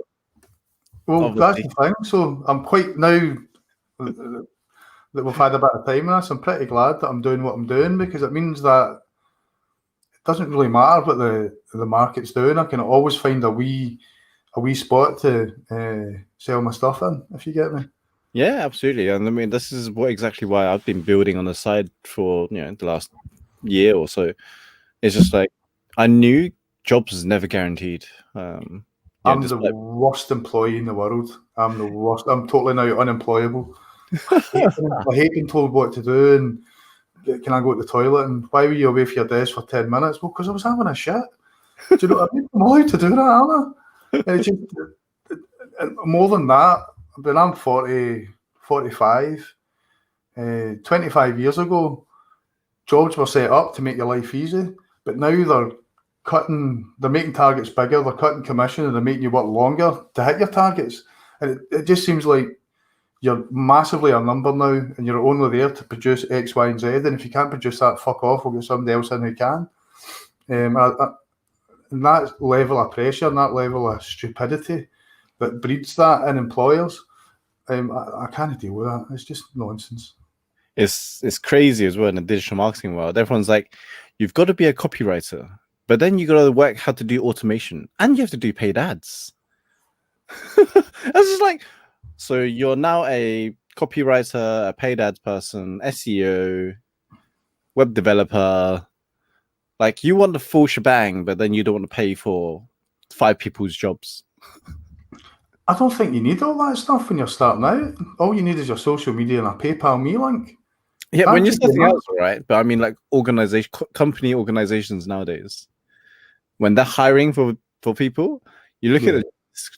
Well, obviously. That's the thing. So I'm quite, now that we've had a bit of time in this, I'm pretty glad that I'm doing what I'm doing, because it means that it doesn't really matter what the market's doing. I can always find a wee spot to sell my stuff in, if you get me. Yeah, absolutely. And I mean, this is exactly why I've been building on the side for the last year or so. It's just like I knew jobs is never guaranteed. I'm the worst employee in the world. I'm the worst. I'm totally now unemployable. I hate being told what to do and can I go to the toilet and why were you away from your desk for 10 minutes? Well, because I was having a shit. Do you know what I mean? I'm allowed to do that, aren't I? And more than that, when I'm 40, 45, 25 years ago, jobs were set up to make your life easy, but now they're making targets bigger, they're cutting commission, and they're making you work longer to hit your targets. And it just seems like you're massively a number now, and you're only there to produce X, Y, and Z. And if you can't produce that, fuck off. We'll get somebody else in who can. And that level of pressure and that level of stupidity that breeds that in employers, I can't deal with that. It's just nonsense. It's crazy as well in the digital marketing world. Everyone's like, you've got to be a copywriter, but then you got to work how to do automation, and you have to do paid ads. I was just like, so you're now a copywriter, a paid ads person, SEO, web developer. Like, you want the full shebang, but then you don't want to pay for 5 people's jobs. I don't think you need all that stuff when you're starting out. All you need is your social media and a PayPal me link. Yeah, when you're starting out, right? But I mean, like company organizations nowadays, when they're hiring for people, you look at the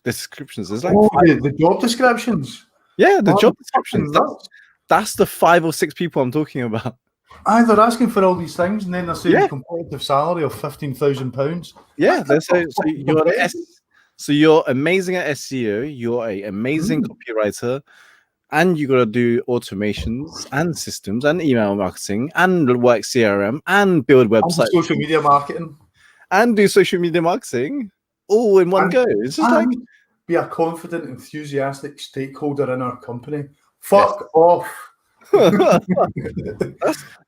descriptions. There's like the job descriptions. Yeah, the job descriptions. That's the 5 or 6 people I'm talking about. They're asking for all these things, and then they're saying competitive salary of £15,000. Yeah, so you're amazing at SEO. You're an amazing copywriter. And you got to do automations and systems and email marketing and work CRM and build websites, and social media marketing, and do social media marketing all in one go. It's just like, be a confident, enthusiastic stakeholder in our company. Fuck off.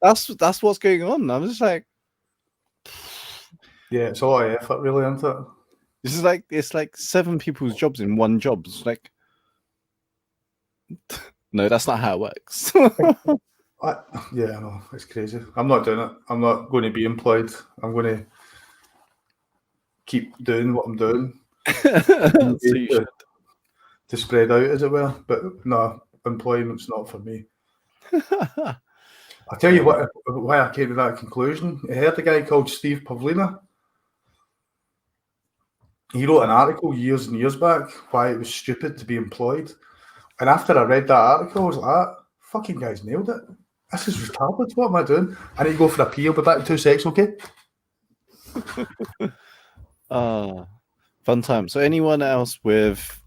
that's what's going on. I'm just like, yeah, it's a lot of effort, really, isn't it? This is like, it's like 7 people's jobs in one job. It's like, no, that's not how it works. Yeah, no, it's crazy. I'm not doing it. I'm not going to be employed. I'm going to keep doing what I'm doing. So you should. To spread out, as it were. But no, employment's not for me. I'll tell you why I came to that conclusion. I heard a guy called Steve Pavlina. He wrote an article years and years back why it was stupid to be employed. And after I read that article, I was like, fucking guy's nailed it. This is retarded. What am I doing? I need to go for a pee. I'll be back in 2 seconds, okay? Fun time. So anyone else with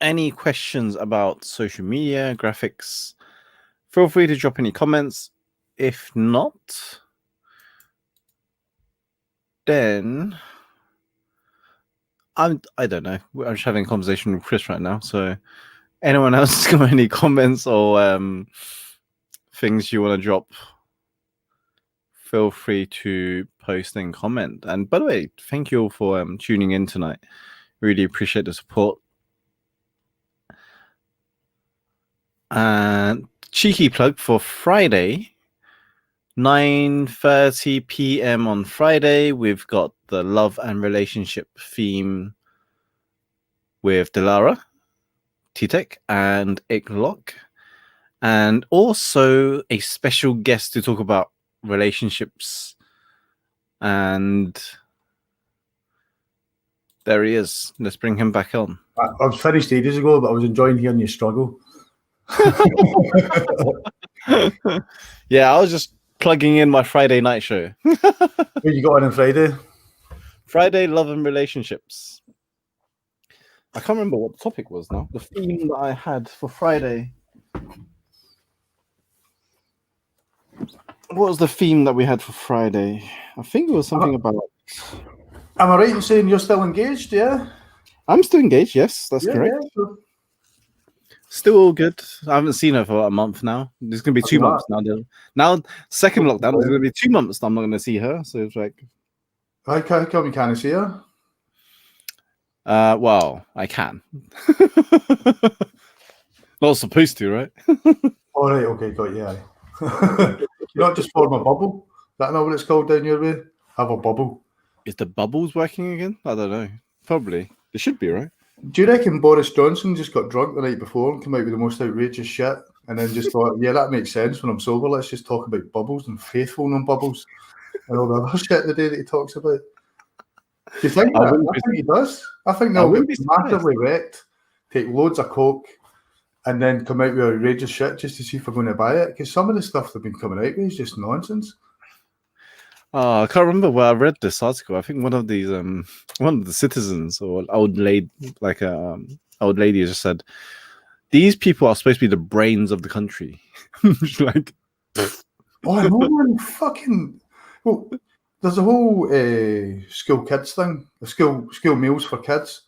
any questions about social media, graphics, feel free to drop any comments. If not, then I don't know. I'm just having a conversation with Chris right now. So anyone else got any comments or things you want to drop, feel free to post and comment. And by the way, thank you all for tuning in tonight. Really appreciate the support. And cheeky plug for Friday, 9:30 p.m. on Friday, we've got the love and relationship theme with Delara, T-Tech, and Icklock, and also a special guest to talk about relationships. And there he is. Let's bring him back on. I was finished ages ago, but I was enjoying hearing you struggle. Yeah, I was just plugging in my Friday night show. What you got on Friday? Friday, love and relationships. I can't remember what the topic was now. The theme that I had for Friday. What was the theme that we had for Friday? I think it was something about... Am I right in saying you're still engaged, yeah? I'm still engaged, yes, that's correct. Yeah. Still all good. I haven't seen her for about a month now. There's going to be 2 months now. Now, second lockdown, there's going to be 2 months I'm not going to see her. So it's like... How come you can't see her? Well, I can. Not supposed to, right? All right, okay, got you. You're not just form a bubble. Is that not what it's called down your way? Have a bubble. Is the bubbles working again? I don't know. Probably. They should be, right? Do you reckon Boris Johnson just got drunk the night before and came out with the most outrageous shit and then just thought, yeah, that makes sense when I'm sober. Let's just talk about bubbles and faithful on bubbles and all the other shit the day that he talks about. Do you think that? I think he does. I think they'll be massively wrecked, take loads of coke, and then come out with outrageous shit just to see if we're going to buy it. Because some of the stuff they've been coming out with is just nonsense. Oh, I can't remember where I read this article. I think one of the citizens or old lady, like old lady, just said, these people are supposed to be the brains of the country. Like, Oh, I know, man. Fucking. Well, there's a whole school kids thing, the school meals for kids.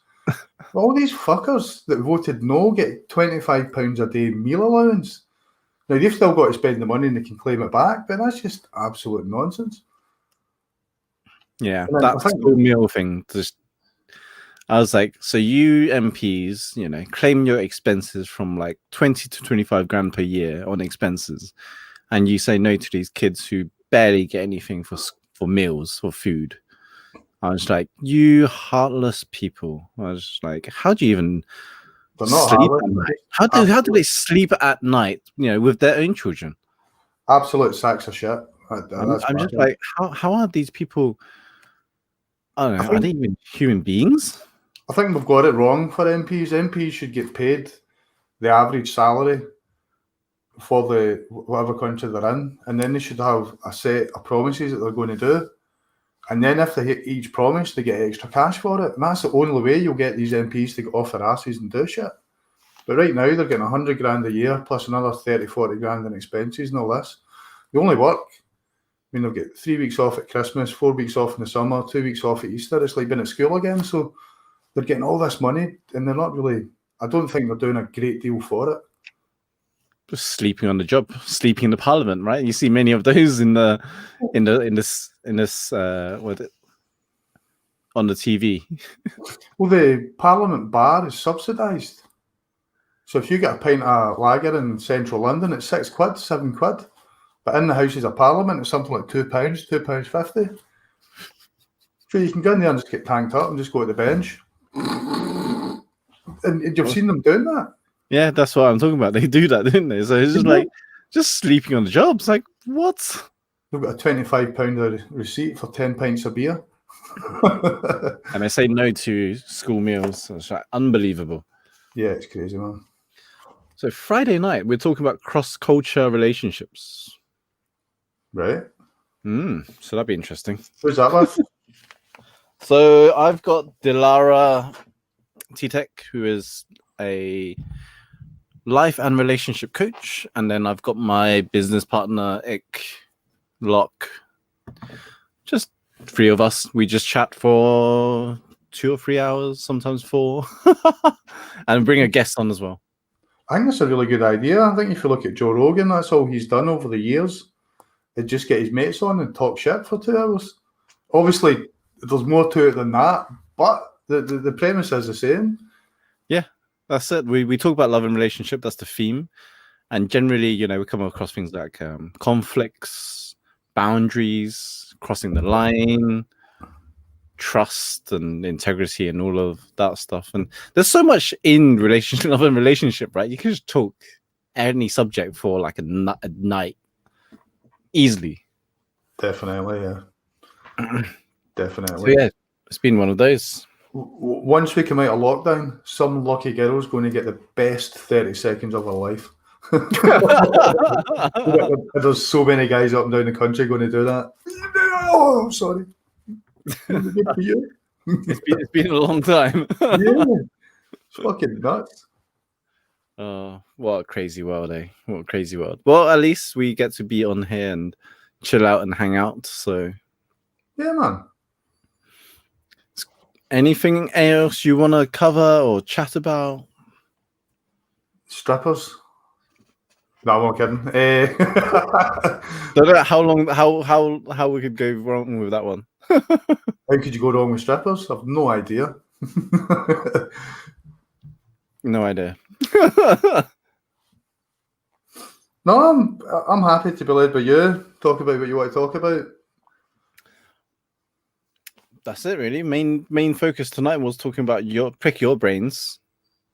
All these fuckers that voted no get £25 a day meal allowance. Now, they've still got to spend the money and they can claim it back, but that's just absolute nonsense. yeah, And that school meal thing. Just, I was like, so you MPs, you know, claim your expenses from like 20 to 25 grand per year on expenses, and you say no to these kids who barely get anything for meals or food. I was like, you heartless people. I was just like, how do you even sleep at night? How do they sleep at night? You know, with their own children. Absolute sacks of shit. I'm just like, how are these people? I don't know. Are they even human beings? I think we've got it wrong for MPs. MPs should get paid the average salary for the whatever country they're in, and then they should have a set of promises that they're going to do. And then if they hit each promise, they get extra cash for it. And that's the only way you'll get these MPs to get off their asses and do shit. But right now, they're getting 100 grand a year plus another 30, 40 grand in expenses and all this. They only work. I mean, they'll get 3 weeks off at Christmas, 4 weeks off in the summer, 2 weeks off at Easter. It's like being at school again. So they're getting all this money and they're not really, I don't think they're doing a great deal for it. Just sleeping on the job, sleeping in the parliament, right? You see many of those in this on the TV. Well, the parliament bar is subsidised. So if you get a pint of lager in central London, it's £6, £7. But in the Houses of Parliament, it's something like £2, £2.50. So you can go in there and just get tanked up and just go to the bench. And you've seen them doing that. Yeah, that's what I'm talking about. They do that, didn't they? So it's just like, just sleeping on the job. It's like, what? They've got a £25 receipt for 10 pints of beer. And I say no to school meals. So it's like unbelievable. Yeah, it's crazy, man. So Friday night, we're talking about cross-culture relationships. Right. So that'd be interesting. Who's that with? So I've got Dilara T-Tech, who is a life and relationship coach, and then I've got my business partner Ik Locke. Just 3 of us. We just chat for 2 or 3 hours, sometimes 4, and bring a guest on as well. I think that's a really good idea. I think if you look at Joe Rogan, that's all he's done over the years. He'd just get his mates on and talk shit for 2 hours. Obviously, there's more to it than that, but the premise is the same. Yeah, that's it. We talk about love and relationship. That's the theme. And generally, you know, we come across things like conflicts, boundaries, crossing the line, trust and integrity and all of that stuff. And there's so much in relationship, love and relationship, right? You can just talk any subject for like a night easily. Definitely, yeah. Definitely. So yeah, it's been one of those. Once we come out of lockdown, some lucky girl's going to get the best 30 seconds of her life. There's so many guys up and down the country going to do that. Oh, I'm sorry. Good for you. It's been a long time. Yeah, it's fucking nuts. Oh, what a crazy world, eh? What a crazy world. Well, at least we get to be on here and chill out and hang out. So, yeah, man. Anything else you want to cover or chat about? Strippers. No, I'm kidding. Don't know how we could go wrong with that one. How could you go wrong with strippers? I've no idea. No idea. No, I'm happy to be led by you. Talk about what you want to talk about. That's it, really. Main focus tonight was talking about prick your brains,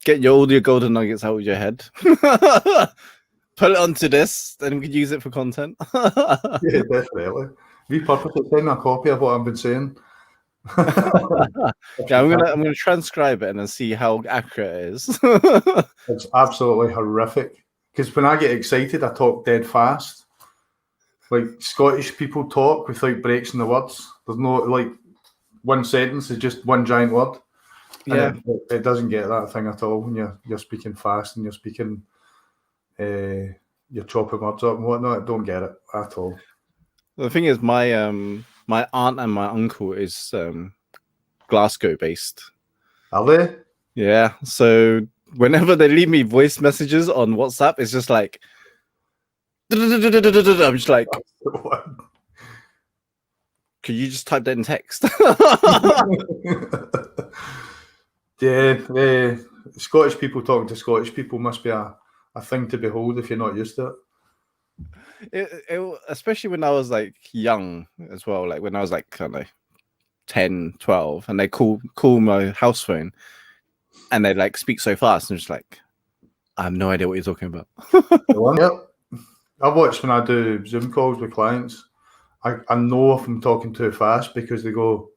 get all your golden nuggets out of your head, put it onto this, then we could use it for content. Yeah, definitely. Repurpose it. Send me a copy of what I've been saying. Yeah, I'm gonna transcribe it and then see how accurate it is. It's absolutely horrific. Because when I get excited, I talk dead fast. Like Scottish people talk without breaks in the words. There's no like one sentence is just one giant word. Yeah. And it doesn't get that thing at all when you're speaking fast and you're speaking, you're chopping words up and whatnot. I don't get it at all. The thing is, my aunt and my uncle is Glasgow based. Are they? Yeah. So whenever they leave me voice messages on WhatsApp, it's just like I'm just like, could you just type that in text? Yeah, Scottish people talking to Scottish people must be a thing to behold if you're not used to it. Especially when I was like young as well, like when I was like, I don't know, 10, 12, and they call my house phone and they like speak so fast and just like, I have no idea what you're talking about. Yep. I watch when I do Zoom calls with clients. I know if I'm talking too fast because they go.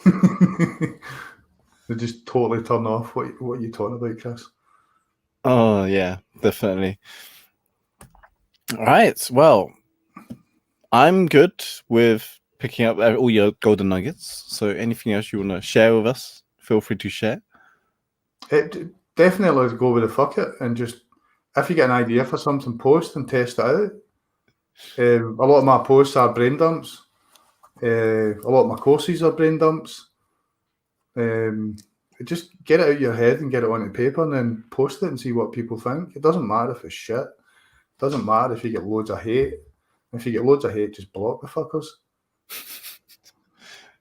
They just totally turn off. What are you talking about, Chris? Oh yeah, definitely. All right. Well, I'm good with picking up all your golden nuggets. So anything else you want to share with us, feel free to share. It definitely go with the fuck it and just if you get an idea for something, post and test it out. A lot of my posts are brain dumps. A lot of my courses are brain dumps. Just get it out of your head and get it onto paper and then post it and see what people think. It doesn't matter if it's shit. It doesn't matter if you get loads of hate. If you get loads of hate, just block the fuckers.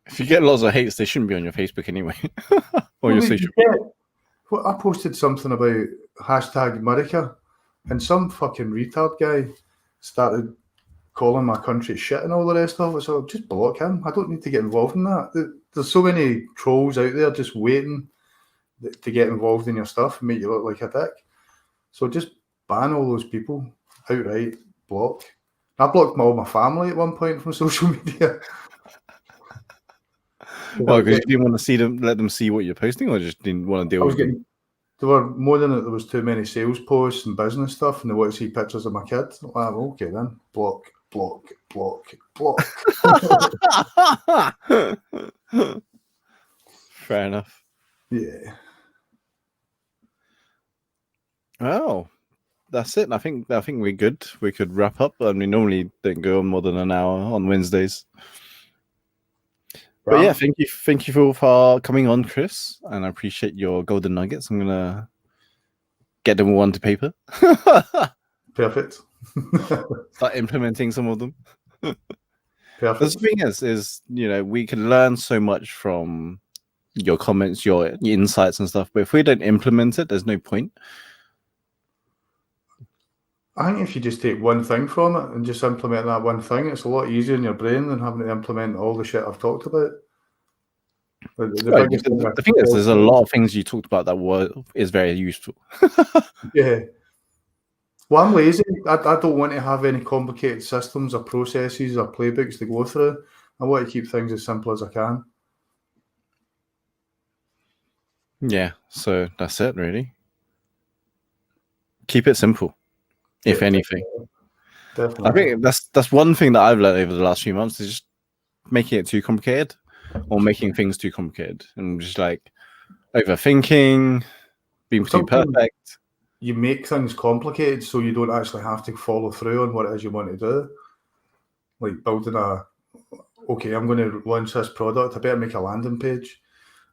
If you get lots of hates, they shouldn't be on your Facebook anyway. Or your social media. Well, I posted something about #America and some fucking retard guy started calling my country shit and all the rest of it. So just block him. I don't need to get involved in that. There's so many trolls out there just waiting to get involved in your stuff and make you look like a dick. So just ban all those people outright. Block. I blocked all my family at one point from social media. Well, because you didn't want to see them, let them see what you're posting, or just didn't want to deal with it. There were more than that. There was too many sales posts and business stuff, and they want to see pictures of my kid. Okay, then block. Fair enough. Yeah. Well, that's it. I think we're good. We could wrap up. I mean, normally don't go on more than an hour on Wednesdays. But yeah, thank you for coming on, Chris, and I appreciate your golden nuggets. I'm gonna get them all onto paper. Perfect. Start implementing some of them. Perfect. The thing is we can learn so much from your comments, your insights and stuff. But if we don't implement it, there's no point. I think if you just take one thing from it and just implement that one thing, it's a lot easier in your brain than having to implement all the shit I've talked about. The thing is, there's a lot of things you talked about that is very useful. Yeah. Well, I'm lazy. I don't want to have any complicated systems or processes or playbooks to go through. I want to keep things as simple as I can. Yeah, so that's it, really. Keep it simple, if anything. Definitely. I think that's one thing that I've learned over the last few months is just making it too complicated or making things too complicated and just like overthinking, being too perfect. You make things complicated so you don't actually have to follow through on what it is you want to do. Like building okay, I'm going to launch this product. I better make a landing page.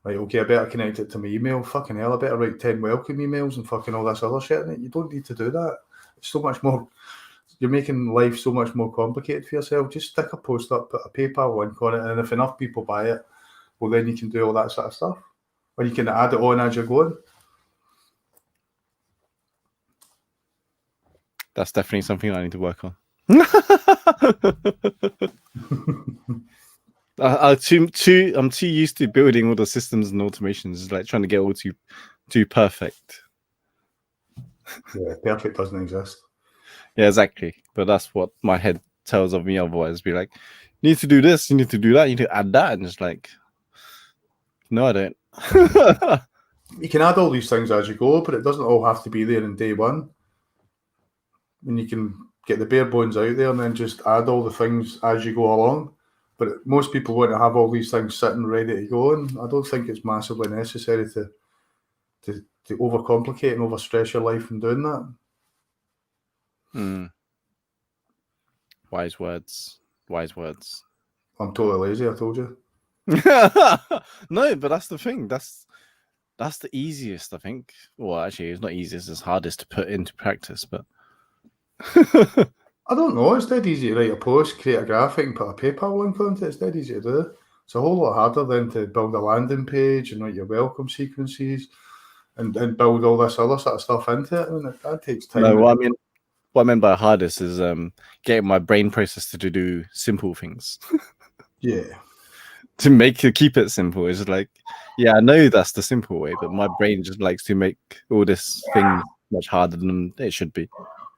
Like, okay, I better connect it to my email. Fucking hell, I better write 10 welcome emails and fucking all this other shit. You don't need to do that. It's so much more. You're making life so much more complicated for yourself. Just stick a post up, put a PayPal link on it, and if enough people buy it, well, then you can do all that sort of stuff. Or you can add it on as you're going. That's definitely something I need to work on. I'm too used to building all the systems and automations, like trying to get all too perfect. Yeah, perfect doesn't exist. Yeah, exactly. But that's what my head tells of me. Otherwise, be like, you need to do this, you need to do that, you need to add that, and it's like, no, I don't. You can add all these things as you go, but it doesn't all have to be there in day one. And you can get the bare bones out there and then just add all the things as you go along. But most people want to have all these things sitting ready to go, and I don't think it's massively necessary to overcomplicate and overstress your life in doing that. Wise words. Wise words. I'm totally lazy, I told you. No, but that's the thing. That's the easiest, I think. Well, actually, it's not easiest. It's hardest to put into practice, but I don't know. It's dead easy to write a post, create a graphic, and put a PayPal link onto it. It's dead easy to do. It's a whole lot harder than to build a landing page and write your welcome sequences and build all this other sort of stuff into it. I mean, that takes time. No, what I meant by hardest is getting my brain process to do simple things. Yeah. To keep it simple. It's like, yeah, I know that's the simple way, but my brain just likes to make all this thing much harder than it should be.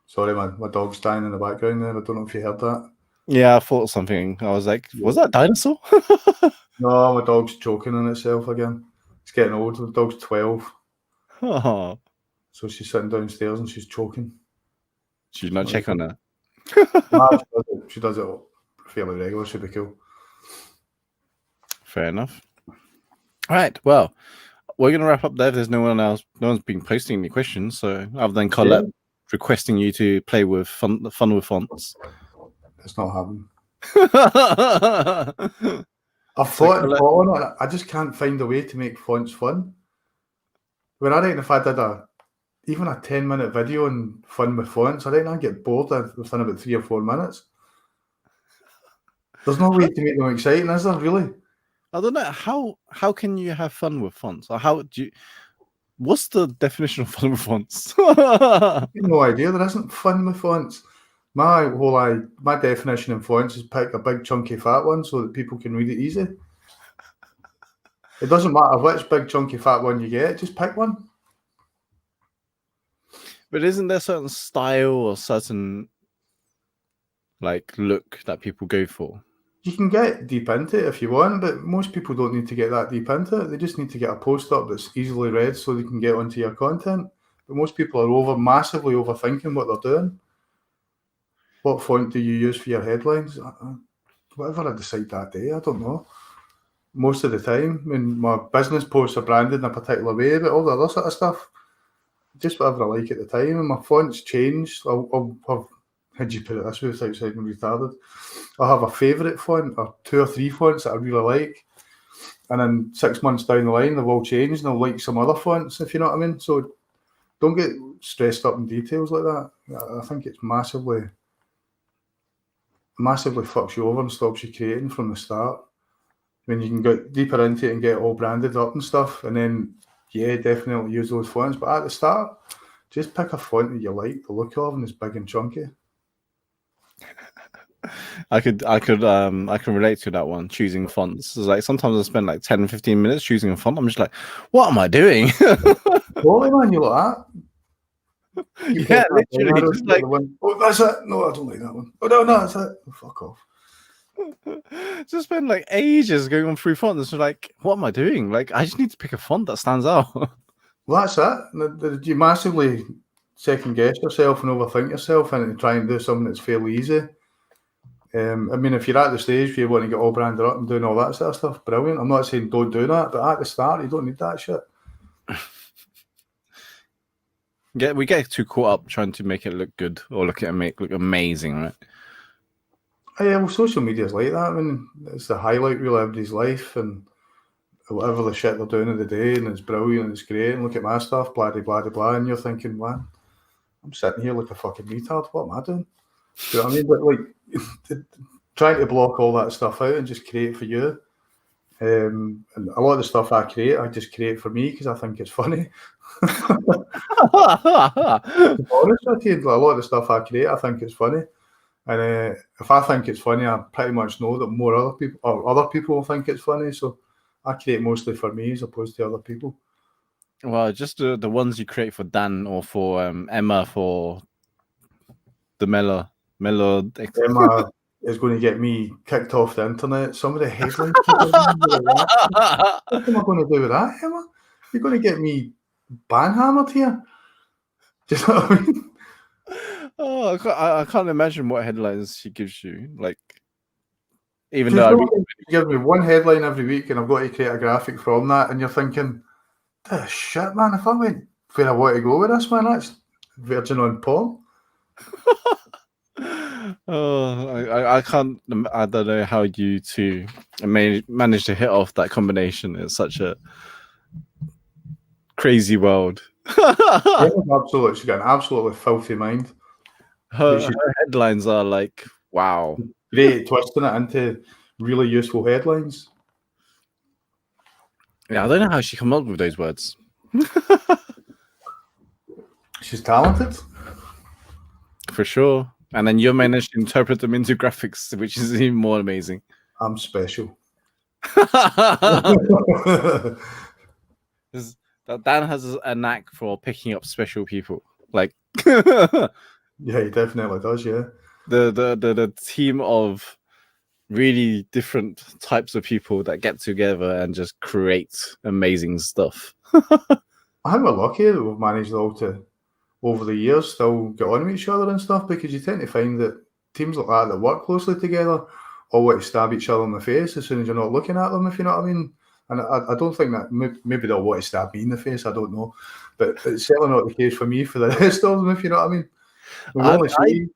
Sorry, man. My dog's dying in the background there. I don't know if you heard that. Yeah, I thought something. I was like, was that a dinosaur? No, my dog's choking on itself again. It's getting old. The dog's 12. Oh. So she's sitting downstairs and she's choking. Should you not check on her? Nah, she does it fairly regular. Should be cool. Fair enough. All right. Well, we're going to wrap up there. There's no one's been posting any questions. So other than Colette requesting you to play with fun with fonts. It's not happening. I've thought on it. I just can't find a way to make fonts fun. When I reckon if I did even a 10-minute video on fun with fonts, I reckon I'd get bored within about 3 or 4 minutes. There's no way to make them exciting, is there, really? I don't know. How can you have fun with fonts? Or how do you... What's the definition of fun with fonts? I have no idea. There isn't fun with fonts. My definition of fonts is pick a big chunky fat one so that people can read it easy. It doesn't matter which big chunky fat one you get, just pick one. But isn't there certain style or certain look that people go for? You can get deep into it if you want, but most people don't need to get that deep into it. They just need to get a post up that's easily read so they can get onto your content. But most people are massively overthinking what they're doing. What font do you use for your headlines? Whatever I decide that day, I don't know. Most of the time, when my business posts are branded in a particular way, but all the other sort of stuff, just whatever I like at the time. And my fonts change. I'll have, how'd you put it this way without sounding retarded? I'll have a favourite font or 2 or 3 fonts that I really like. And then 6 months down the line, they've all changed and I'll like some other fonts, if you know what I mean. So don't get stressed up in details like that. I think it's massively fucks you over and stops you creating from the start. When you can get deeper into it and get all branded up and stuff, and then, yeah, definitely use those fonts. But at the start, just pick a font that you like the look of and it's big and chunky. I can relate to that one, choosing fonts. It's like sometimes I spend 10-15 minutes choosing a font. I'm just like, what am I doing? Totally, man, you like that. Yeah, literally. Just oh, that's it. No, I don't like that one. Oh, no, that's it. Oh, fuck off. Just spend ages going on through fonts. So what am I doing? I just need to pick a font that stands out. Well, that's it. You massively second guess yourself and overthink yourself and try and do something that's fairly easy. I mean, if you're at the stage where you want to get all branded up and doing all that sort of stuff, brilliant. I'm not saying don't do that, but at the start, you don't need that shit. We get too caught up trying to make it look good or look amazing, right? Yeah, well, social media is like that. I mean, it's the highlight reel of everybody's life and whatever the shit they're doing in the day, and it's brilliant and it's great. And look at my stuff, blah, blah, blah, blah. And you're thinking, man, I'm sitting here like a fucking retard. What am I doing? Do you know what I mean? But trying to block all that stuff out and just create for you. And a lot of the stuff I create, I just create for me because I think it's funny. To be honest with you, a lot of the stuff I create, I think it's funny. And if I think it's funny, I pretty much know that other people will think it's funny. So I create mostly for me as opposed to other people. Well, just the ones you create for Dan or for Emma for the Mellow. Emma is going to get me kicked off the internet. Some of the headlines. What am I going to do with that, Emma? You're going to get me banhammered here? Do you know what I mean? Oh, I can't imagine what headlines she gives you. Even Do you though know what? You give me one headline every week, and I've got to create a graphic from that, and you're thinking, "This shit, man! If I went where I want to go with this, man, that's virgin on porn." I can't. I don't know how you two manage to hit off that combination. It's such a crazy world. She's got an absolutely filthy mind. Her headlines are like, wow. Great at twisting it into really useful headlines. Yeah, I don't know how she come up with those words. She's talented. For sure. And then you managed to interpret them into graphics, which is even more amazing. I'm special. Dan has a knack for picking up special people. Like, yeah, he definitely does. Yeah, the team of really different types of people that get together and just create amazing stuff. I think we're lucky that we've managed all to, over the years, still get on with each other and stuff, because you tend to find that teams like that work closely together all want to stab each other in the face as soon as you're not looking at them, if you know what I mean. And I don't think that, maybe they'll want to stab me in the face, I don't know. But it's certainly not the case for me for the rest of them, if you know what I mean.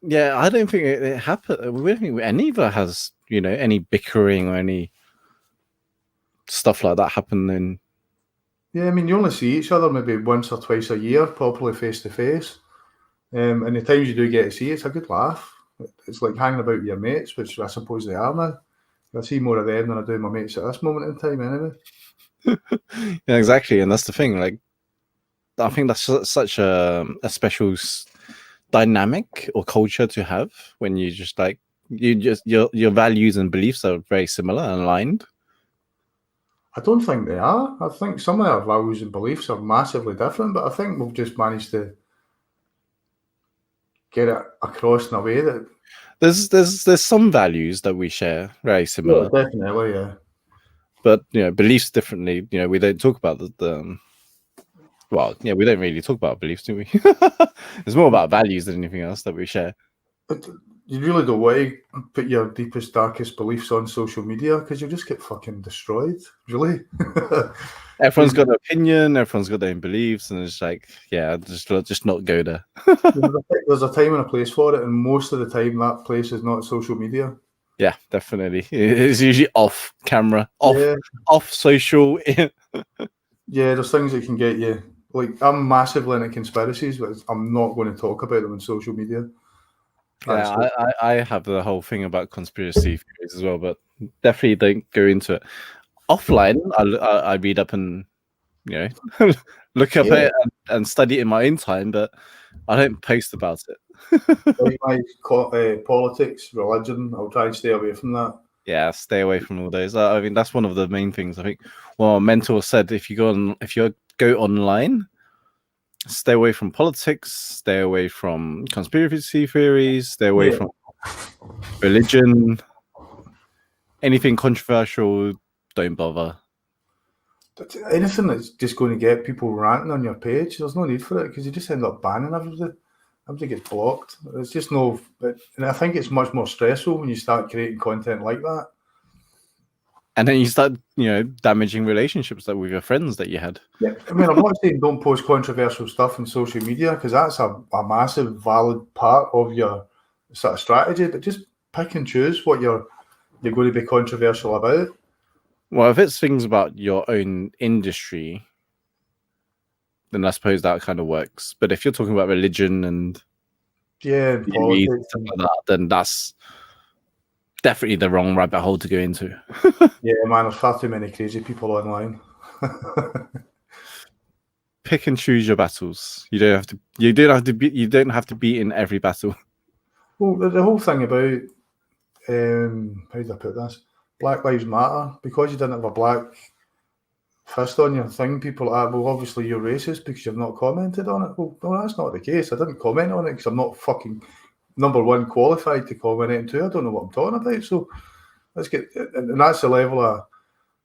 Yeah, I don't think it happened. We don't think any of it has, any bickering or any stuff like that happening. Yeah, I mean, you only see each other maybe once or twice a year, properly face to face. And the times you do get to see, it's a good laugh. It's like hanging about with your mates, which I suppose they are now. I see more of them than I do my mates at this moment in time, anyway. Yeah, exactly, and that's the thing. Like, I think that's such a special dynamic or culture to have when you just like your values and beliefs are very similar and aligned. I don't think they are. I think some of our values and beliefs are massively different, but I think we've just managed to get it across in a way that there's some values that we share very similar. Yeah, definitely, yeah. But beliefs differently. We don't talk about the well, yeah, we don't really talk about beliefs, do we? It's more about values than anything else that we share. But you really don't want to put your deepest, darkest beliefs on social media, because you'll just get fucking destroyed, really. Everyone's got an opinion, everyone's got their own beliefs, and it's like, yeah, just not go there. There's a time and a place for it, and most of the time that place is not social media. Yeah, definitely. It's usually off camera, off social. Yeah, there's things that can get you. Like, I'm massively into conspiracies, but I'm not going to talk about them on social media. Yeah, I have the whole thing about conspiracy theories as well, but definitely don't go into it. Offline, I read up and look up it and study it in my own time, but I don't post about it. Politics, religion, I'll try and stay away from that. Yeah, stay away from all those. I mean, that's one of the main things. I think. Well, a mentor said if you go online, stay away from politics, stay away from conspiracy theories, stay away from religion, anything controversial. Don't bother. Anything that's just going to get people ranting on your page, there's no need for it, because you just end up banning everybody. Everybody gets blocked. It's just no. And I think it's much more stressful when you start creating content like that. And then you start, damaging relationships with your friends that you had. Yeah, I mean, I'm not saying don't post controversial stuff on social media, because that's a massive, valid part of your sort of strategy. But just pick and choose what you're going to be controversial about. Well, if it's things about your own industry, then I suppose that kind of works. But if you're talking about religion and politics and stuff like that, then that's definitely the wrong rabbit hole to go into. Yeah, man, there's far too many crazy people online. Pick and choose your battles. You don't have to be in every battle. Well, the whole thing about how do I put this? Black Lives Matter, because you didn't have a black fist on your thing, people are like, well, obviously you're racist because you've not commented on it. Well, no, that's not the case. I didn't comment on it because I'm not fucking number one qualified to comment on it, too. I don't know what I'm talking about. So let's get, and that's the level of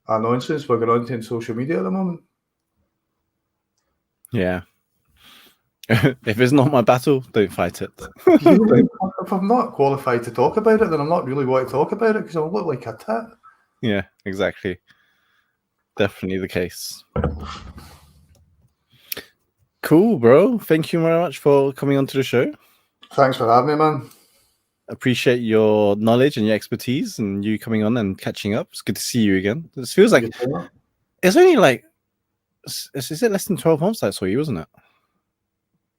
nonsense we're going on to in social media at the moment. Yeah. If it's not my battle, don't fight it. if I'm not qualified to talk about it, then I'm not really want to talk about it because I'll look like a tit. Yeah, exactly. Definitely the case. Cool, bro. Thank you very much for coming onto the show. Thanks for having me, man. Appreciate your knowledge and your expertise and you coming on and catching up. It's good to see you again. This feels like it's only like, is it less than 12 months I saw you, wasn't it?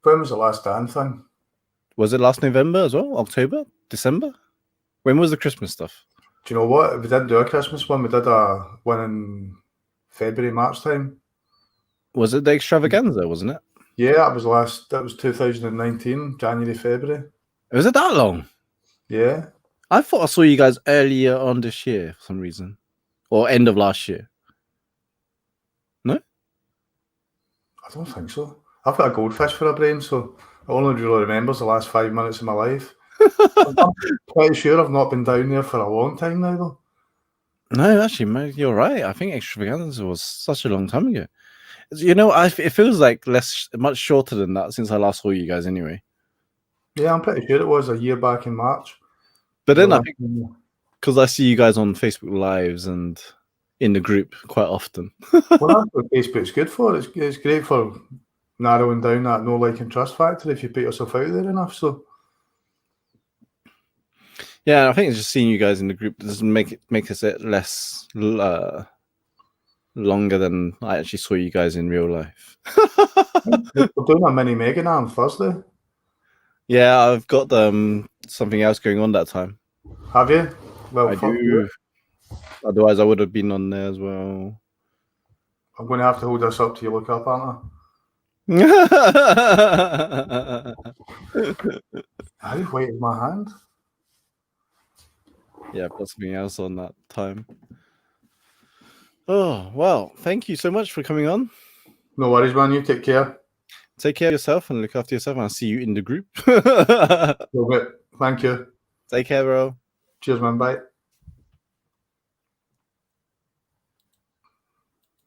When was the last Dan thing? Was it last November as well? October? December? When was the Christmas stuff? Do you know what? We didn't do a Christmas one. We did a one in February, March time. Was it the extravaganza, wasn't it? Yeah, that was 2019, January, February. Was it that long? Yeah. I thought I saw you guys earlier on this year for some reason. Or end of last year. No? I don't think so. I've got a goldfish for a brain, so I only really remembers the last 5 minutes of my life. I'm pretty sure I've not been down there for a long time now, though. No, actually, mate, you're right. I think extravaganza was such a long time ago. You know, it feels like much shorter than that since I last saw you guys anyway. Yeah, I'm pretty sure it was a year back in March. But then I think, because I see you guys on Facebook Lives and in the group quite often. Well, that's what Facebook's good for. It's great for narrowing down that no like and trust factor if you put yourself out there enough. So yeah, I think it's just seeing you guys in the group doesn't make us less longer than I actually saw you guys in real life. we're doing a mini Megan on Thursday. Yeah, I've got something else going on that time. Have you? Well, I do. Otherwise, I would have been on there as well. I'm going to have to hold this up till you look up, aren't I? How weight in my hand? Yeah, I've got something else on that time. Oh, well, thank you so much for coming on. No worries, man. You take care. Take care of yourself and look after yourself, and I'll see you in the group. Thank you. Take care, bro. Cheers, man. Bye.